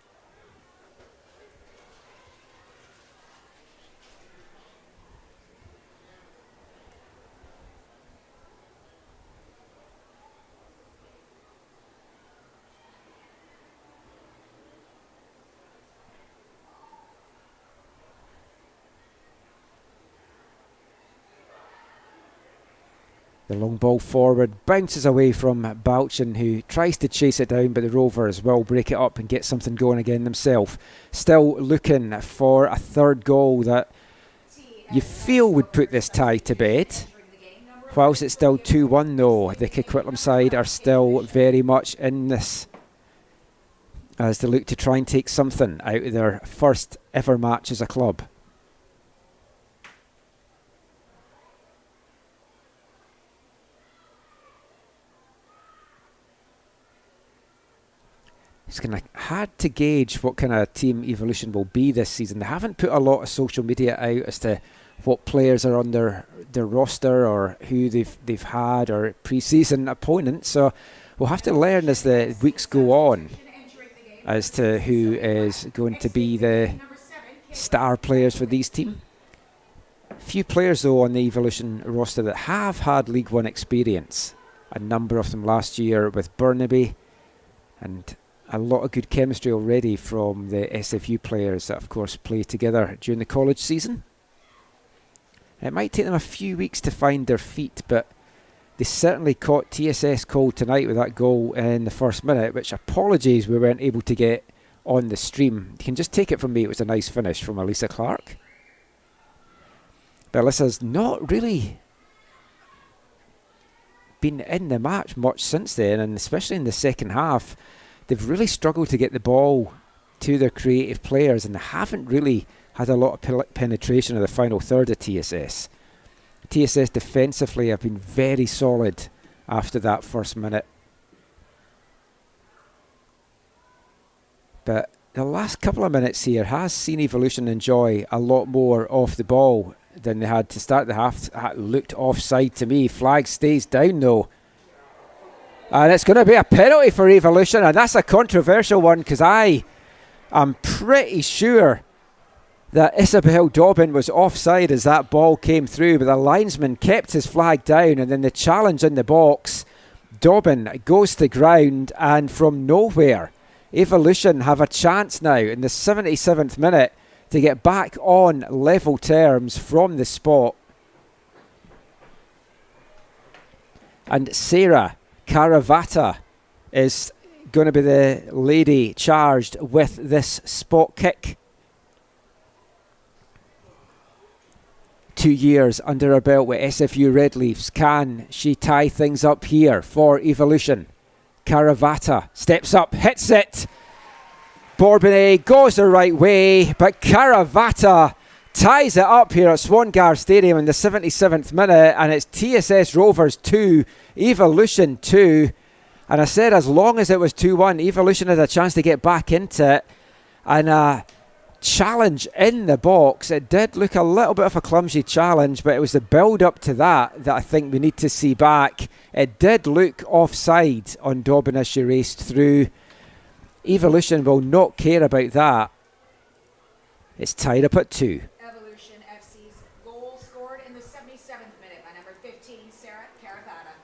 The long ball forward bounces away from Bouchin, who tries to chase it down, but the Rovers will break it up and get something going again themselves. Still looking for a third goal that you feel would put this tie to bed. Whilst it's still 2-1 though, the Coquitlam side are still very much in this as they look to try and take something out of their first ever match as a club. It's kind of hard to gauge what kind of team Evolution will be this season. They haven't put a lot of social media out as to what players are on their roster or who they've had or pre-season opponents. So we'll have to learn as the weeks go on as to who is going to be the star players for these teams. Few players though on the Evolution roster that have had League One experience. A number of them last year with Burnaby, and a lot of good chemistry already from the SFU players that of course play together during the college season. It might take them a few weeks to find their feet, but they certainly caught TSS cold tonight with that goal in the first minute, which apologies we weren't able to get on the stream. You can just take it from me, it was a nice finish from Alyssa Clark. But Alyssa's not really been in the match much since then, and especially in the second half. They've really struggled to get the ball to their creative players, and they haven't really had a lot of penetration of the final third of TSS. TSS defensively have been very solid after that first minute. But the last couple of minutes here has seen Evolution enjoy a lot more off the ball than they had to start the half. That looked offside to me. Flag stays down though. And it's going to be a penalty for Evolution, and that's a controversial one because I am pretty sure that Isabel Dobbin was offside as that ball came through, but the linesman kept his flag down, and then the challenge in the box, Dobbin goes to ground, and from nowhere, Evolution have a chance now in the 77th minute to get back on level terms from the spot. And Sarah Caravata is going to be the lady charged with this spot kick. 2 years under her belt with SFU Red Leafs. Can she tie things up here for Evolution? Caravata steps up, hits it. Bourbonnais goes the right way, but Caravata ties it up here at Swangar Stadium in the 77th minute, and it's TSS Rovers 2, Evolution 2. And I said as long as it was 2-1, Evolution had a chance to get back into it. And a challenge in the box. It did look a little bit of a clumsy challenge, but it was the build up to that I think we need to see back. It did look offside on Dobbin as she raced through. Evolution will not care about that. It's tied up at 2. Evolution FC's goal scored in the 77th minute by number 15, Sarah Caravata.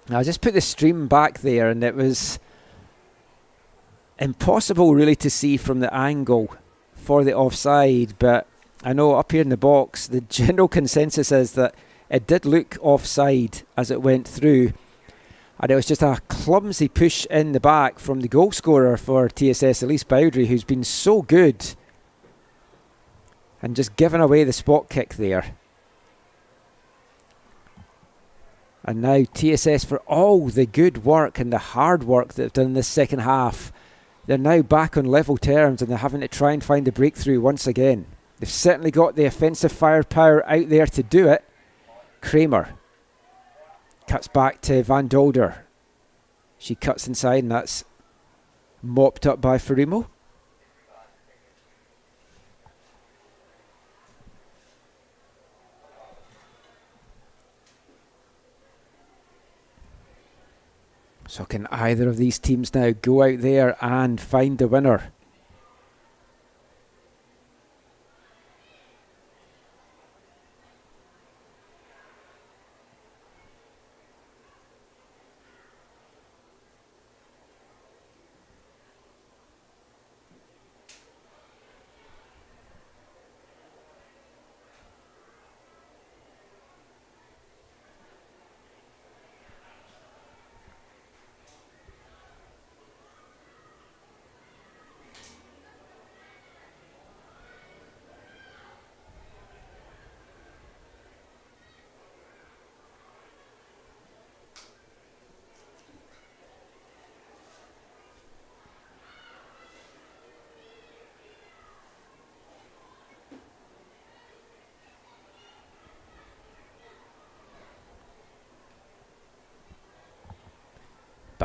I just put the stream back there, and it was impossible really to see from the angle for the offside, but I know up here in the box the general consensus is that it did look offside as it went through, and it was just a clumsy push in the back from the goal scorer for TSS, Elise Bowdry, who's been so good, and just given away the spot kick there. And now TSS, for all the good work and the hard work that they've done in this second half, they're now back on level terms, and they're having to try and find a breakthrough once again. They've certainly got the offensive firepower out there to do it. Kramer cuts back to Van Dolder. She cuts inside, and that's mopped up by Farimo. So can either of these teams now go out there and find the winner?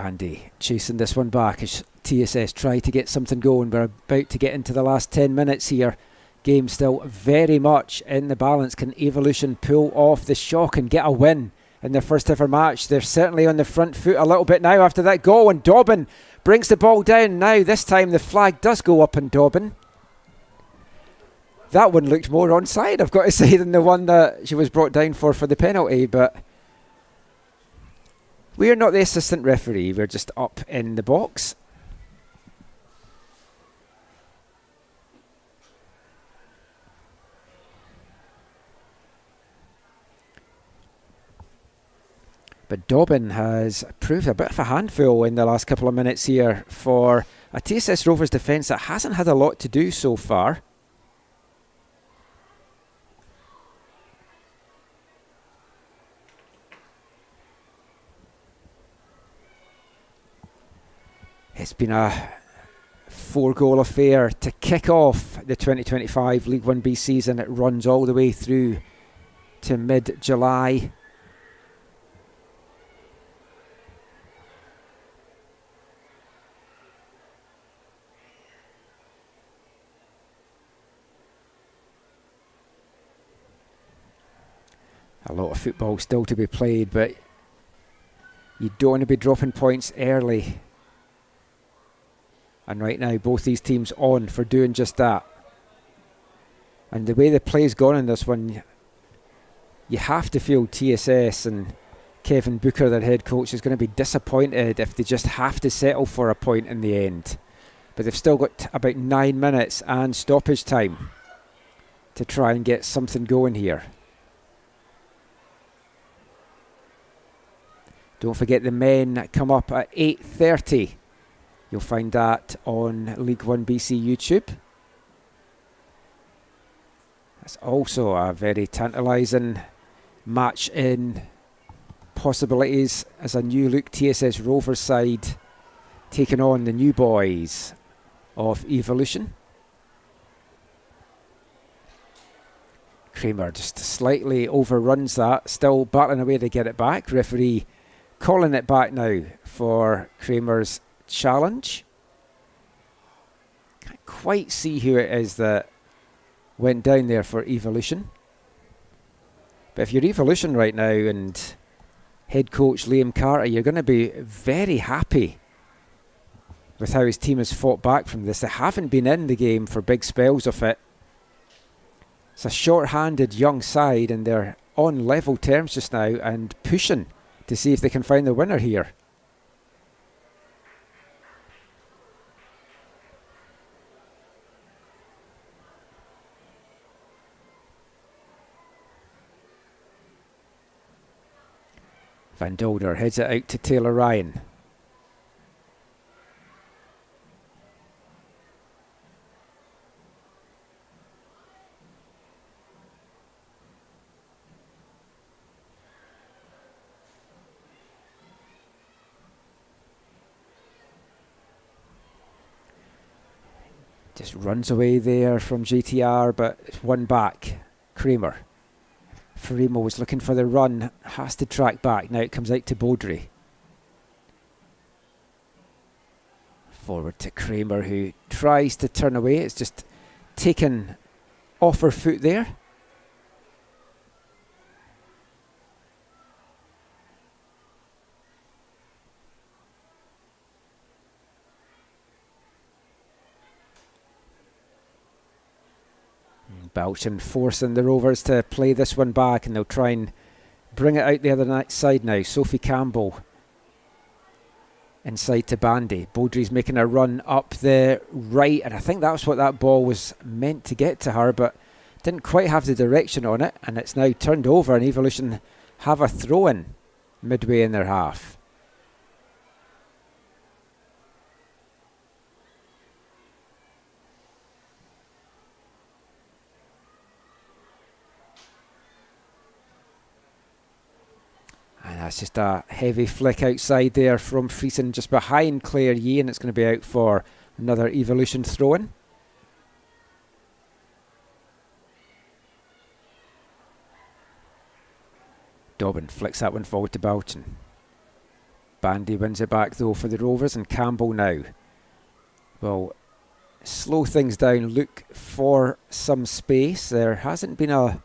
Bandy chasing this one back as TSS try to get something going. We're about to get into the last 10 minutes here. Game still very much in the balance. Can Evolution pull off the shock and get a win in their first ever match? They're certainly on the front foot a little bit now after that goal, and Dobbin brings the ball down. Now this time the flag does go up on Dobbin. That one looked more onside, I've got to say, than the one that she was brought down for the penalty, but we're not the assistant referee, we're just up in the box. But Dobbin has proved a bit of a handful in the last couple of minutes here for a TSS Rovers defence that hasn't had a lot to do so far. It's been a 4-goal affair to kick off the 2025 League 1B season. It runs all the way through to mid-July. A lot of football still to be played, but you don't want to be dropping points early. And right now, both these teams on for doing just that. And the way the play's gone in this one, you have to feel TSS and Kevin Booker, their head coach, is going to be disappointed if they just have to settle for a point in the end. But they've still got about 9 minutes and stoppage time to try and get something going here. Don't forget the men come up at 8:30. You'll find that on League 1BC YouTube. That's also a very tantalising match in possibilities as a new look TSS Rovers side taking on the new boys of Evolution. Kramer just slightly overruns that, still battling away to get it back. Referee calling it back now for Kramer's challenge. Can't quite see who it is that went down there for Evolution. But if you're Evolution right now and head coach Liam Carter, you're going to be very happy with how his team has fought back from this. They haven't been in the game for big spells of it. It's a short-handed young side and they're on level terms just now and pushing to see if they can find the winner here. Van Dolder heads it out to Taylor Ryan. Just runs away there from GTR, but it's one back. Kramer. Farimo was looking for the run, has to track back. Now it comes out to Baudry. Forward to Kramer, who tries to turn away. It's just taken off her foot there. Belchin forcing the Rovers to play this one back, and they'll try and bring it out the other side now. Sophie Campbell inside to Bandy. Baudry's making a run up the right, and I think that's what that ball was meant to get to her, but didn't quite have the direction on it, and it's now turned over, and Evolution have a throw-in midway in their half. And that's just a heavy flick outside there from Friesen, just behind Claire Yee, and it's going to be out for another Evolution throw-in. Dobbin flicks that one forward to Belchin. Bandy wins it back though for the Rovers, and Campbell now will slow things down, look for some space. There hasn't been a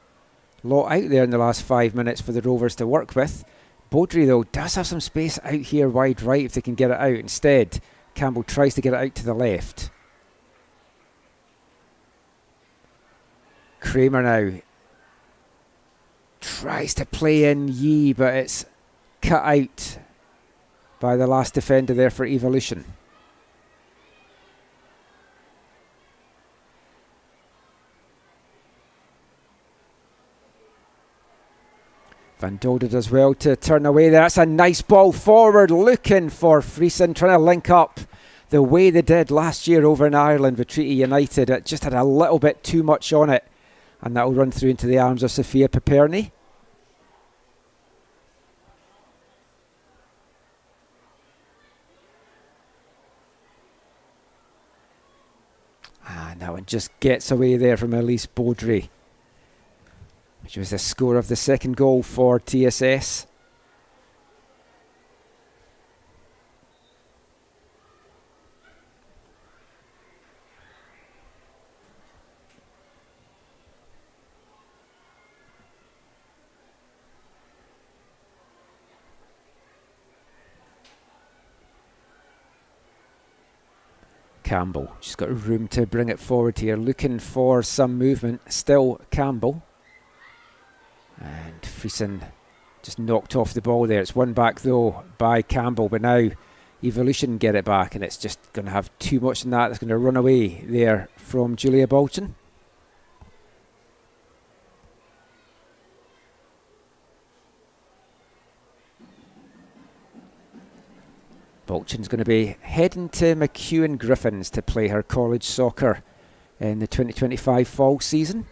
lot out there in the last 5 minutes for the Rovers to work with. Baudry though does have some space out here wide right if they can get it out. Instead, Campbell tries to get it out to the left. Kramer now tries to play in Yee, but it's cut out by the last defender there for Evolution. Van Dolder does well to turn away there. That's a nice ball forward, looking for Friesen, trying to link up the way they did last year over in Ireland with Treaty United. It just had a little bit too much on it, and that will run through into the arms of Sophia Paperny. And that one just gets away there from Elise Baudry, which was the score of the second goal for TSS. Campbell, she's got room to bring it forward here, looking for some movement. Still Campbell. And Friesen just knocked off the ball there. It's won back though by Campbell, but now Evolution get it back, and it's just going to have too much in that. It's going to run away there from Julia Bolton. Bolton's going to be heading to McEwen Griffins to play her college soccer in the 2025 fall season.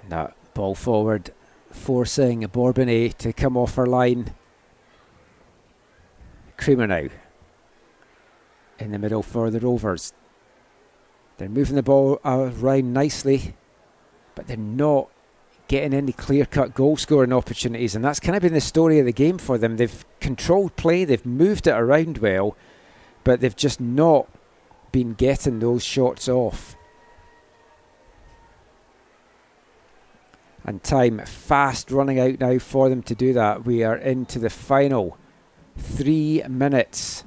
And that ball forward, forcing Bourbonnais to come off her line. Kramer now in the middle for the Rovers. They're moving the ball around nicely, but they're not getting any clear-cut goal-scoring opportunities, and that's kind of been the story of the game for them. They've controlled play, they've moved it around well, but they've just not been getting those shots off. And time fast running out now for them to do that. We are into the final 3 minutes.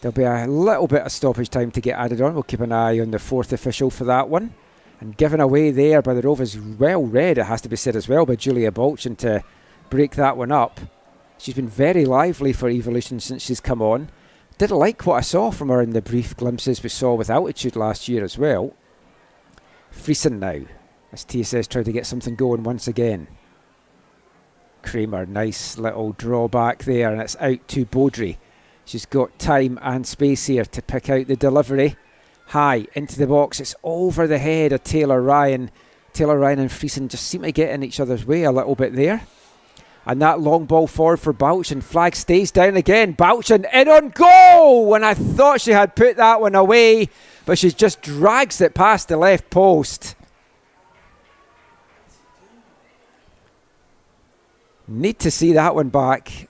There'll be a little bit of stoppage time to get added on. We'll keep an eye on the fourth official for that one. And given away there by the Rovers, well read, it has to be said as well, by Julia Bolton to break that one up. She's been very lively for Evolution since she's come on. Did like what I saw from her in the brief glimpses we saw with Altitude last year as well. Friesen now, as TSS tried to get something going once again. Kramer, nice little drawback there, and it's out to Baudry. She's got time and space here to pick out the delivery. High into the box. It's over the head of Taylor Ryan. Taylor Ryan and Friesen just seem to get in each other's way a little bit there. And that long ball forward for Bouchin. Flag stays down again. Bouchin in on goal! And I thought she had put that one away, but she just drags it past the left post. Need to see that one back.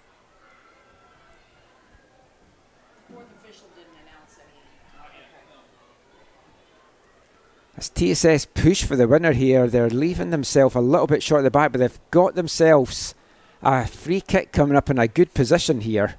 As TSS push for the winner here, they're leaving themselves a little bit short at the back, but they've got themselves a free kick coming up in a good position here.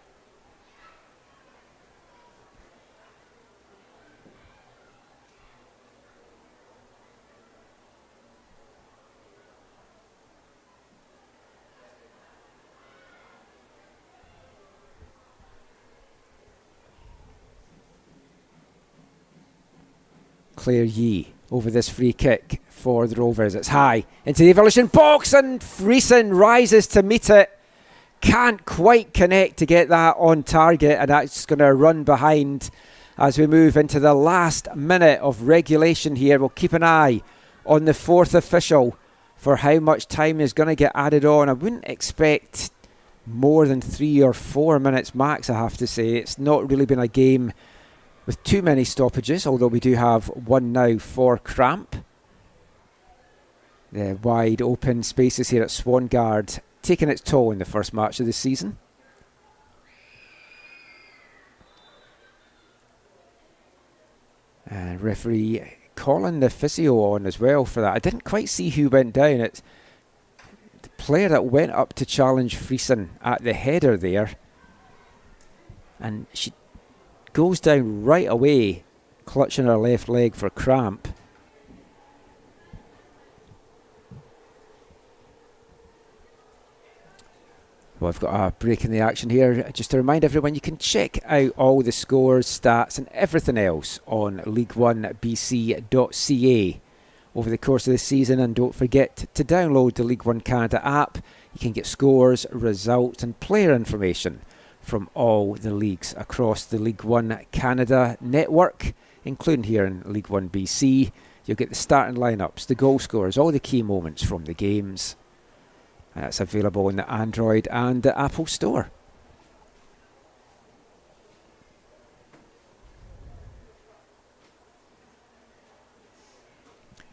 Claire Yee over this free kick for the Rovers. It's high into the Evolution box, and Friesen rises to meet it. Can't quite connect to get that on target, and that's going to run behind as we move into the last minute of regulation here. We'll keep an eye on the fourth official for how much time is going to get added on. I wouldn't expect more than 3 or 4 minutes max, I have to say. It's not really been a game with too many stoppages, although we do have one now for cramp. The wide open spaces here at Swangard taking its toll in the first match of the season. And referee calling the physio on as well for that. I didn't quite see who went down. It's the player that went up to challenge Friesen at the header there. And she goes down right away, clutching her left leg for cramp. Well, I've got a break in the action here. Just to remind everyone, you can check out all the scores, stats and everything else on L1BC.ca over the course of the season. And don't forget to download the League One Canada app. You can get scores, results and player information from all the leagues across the League One Canada network, including here in League One BC. You'll get the starting lineups, the goal scorers, all the key moments from the games. It's available in the Android and the Apple Store.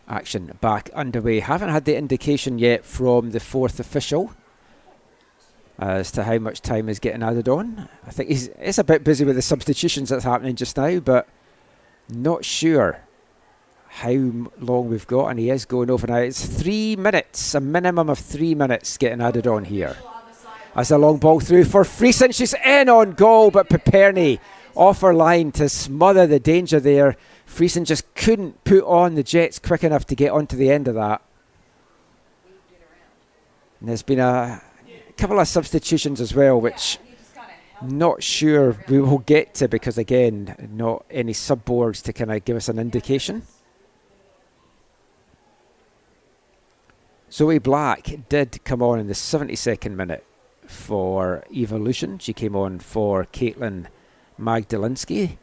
Action back underway. Haven't had the indication yet from the fourth official as to how much time is getting added on. I think he's a bit busy with the substitutions that's happening just now, but not sure how long we've got, and he is going over now. It's 3 minutes, a minimum of 3 minutes getting added on here. As a long ball through for Friesen, she's in on goal, but Piperny off her line to smother the danger there. Friesen just couldn't put on the jets quick enough to get onto the end of that. And there's been a couple of substitutions as well, which not sure we will get to, because again, not any subboards to kind of give us an indication. Zoe Black did come on in the 72nd minute for Evolution. She came on for Caitlin Magdalinsky,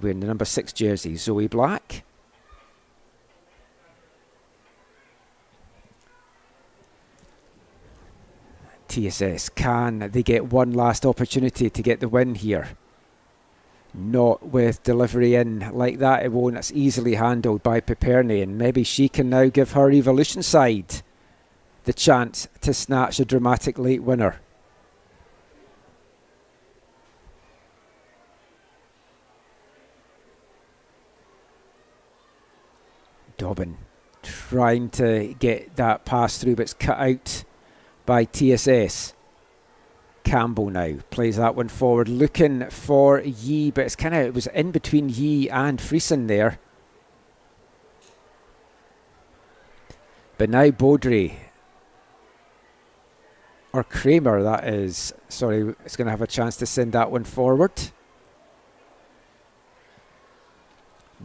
wearing the number 6 jersey, Zoe Black. TSS, can they get one last opportunity to get the win here? Not with delivery in like that, it won't. It's easily handled by Piperny, and maybe she can now give her Evolution side the chance to snatch a dramatic late winner. Dobbin trying to get that pass through, but it's cut out by TSS. Campbell now plays that one forward, looking for Yee, but it was in between Yee and Friesen there. But now Baudry, or Kramer that is, sorry, is going to have a chance to send that one forward.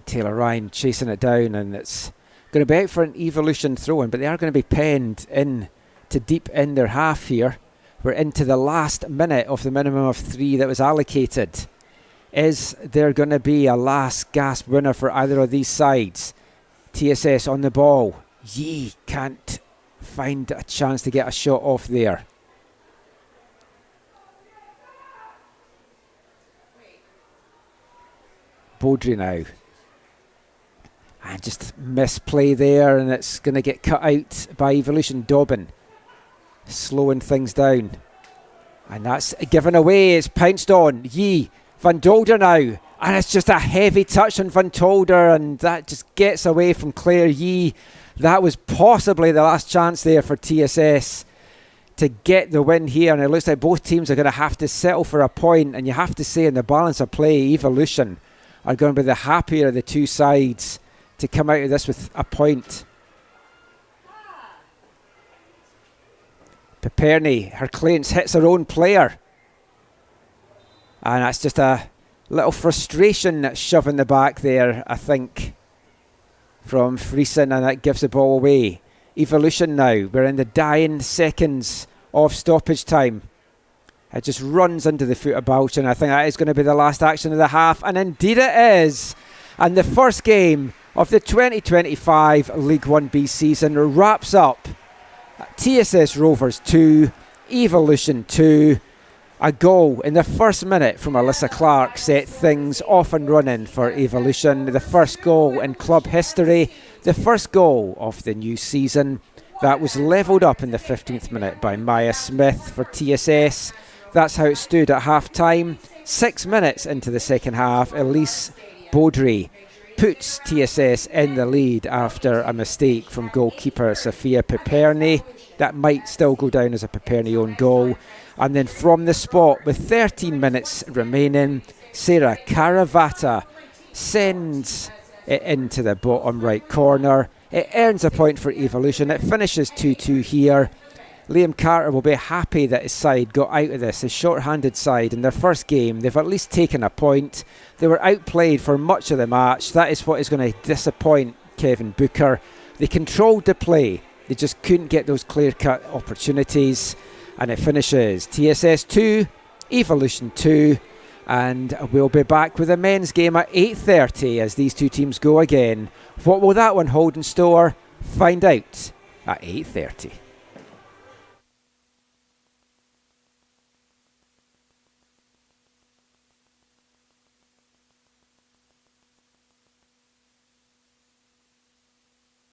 Taylor Ryan chasing it down, and it's going to be out for an Evolution throw-in, but they are going to be penned in to deep in their half here. We're into the last minute of the minimum of 3 that was allocated. Is there going to be a last gasp winner for either of these sides? TSS on the ball. Yee can't find a chance to get a shot off there. Baudry now. And just misplay there, and it's going to get cut out by Evolution. Dobbin slowing things down. And that's given away. It's pounced on. Yee. Van Dolder now. And it's just a heavy touch on Van Tolder, and that just gets away from Claire Yee. That was possibly the last chance there for TSS to get the win here. And it looks like both teams are going to have to settle for a point. And you have to say, in the balance of play, Evolution are going to be the happier of the two sides to come out of this with a point. Piperny, her clearance hits her own player. And that's just a little frustration shove in the back there, I think, from Friesen, and that gives the ball away. Evolution now, we're in the dying seconds of stoppage time. It just runs into the foot of Balchin. I think that is going to be the last action of the half, and indeed it is. And the first game of the 2025 League 1B season wraps up. TSS Rovers 2, Evolution 2. A goal in the first minute from Alyssa Clark set things off and running for Evolution. The first goal in club history, the first goal of the new season. That was levelled up in the 15th minute by Maya Smith for TSS. That's how it stood at half-time. 6 minutes into the second half, Elise Baudry puts TSS in the lead after a mistake from goalkeeper Sophia Piperni. That might still go down as a Piperni own goal. And then from the spot, with 13 minutes remaining, Sarah Caravata sends it into the bottom right corner. It earns a point for Evolution. It finishes 2-2 here. Liam Carter will be happy that his side got out of this, his short-handed side, in their first game. They've at least taken a point. They were outplayed for much of the match. That is what is going to disappoint Kevin Booker. They controlled the play. They just couldn't get those clear-cut opportunities. And it finishes TSS 2, Evolution 2. And we'll be back with a men's game at 8:30 as these two teams go again. What will that one hold in store? Find out at 8:30.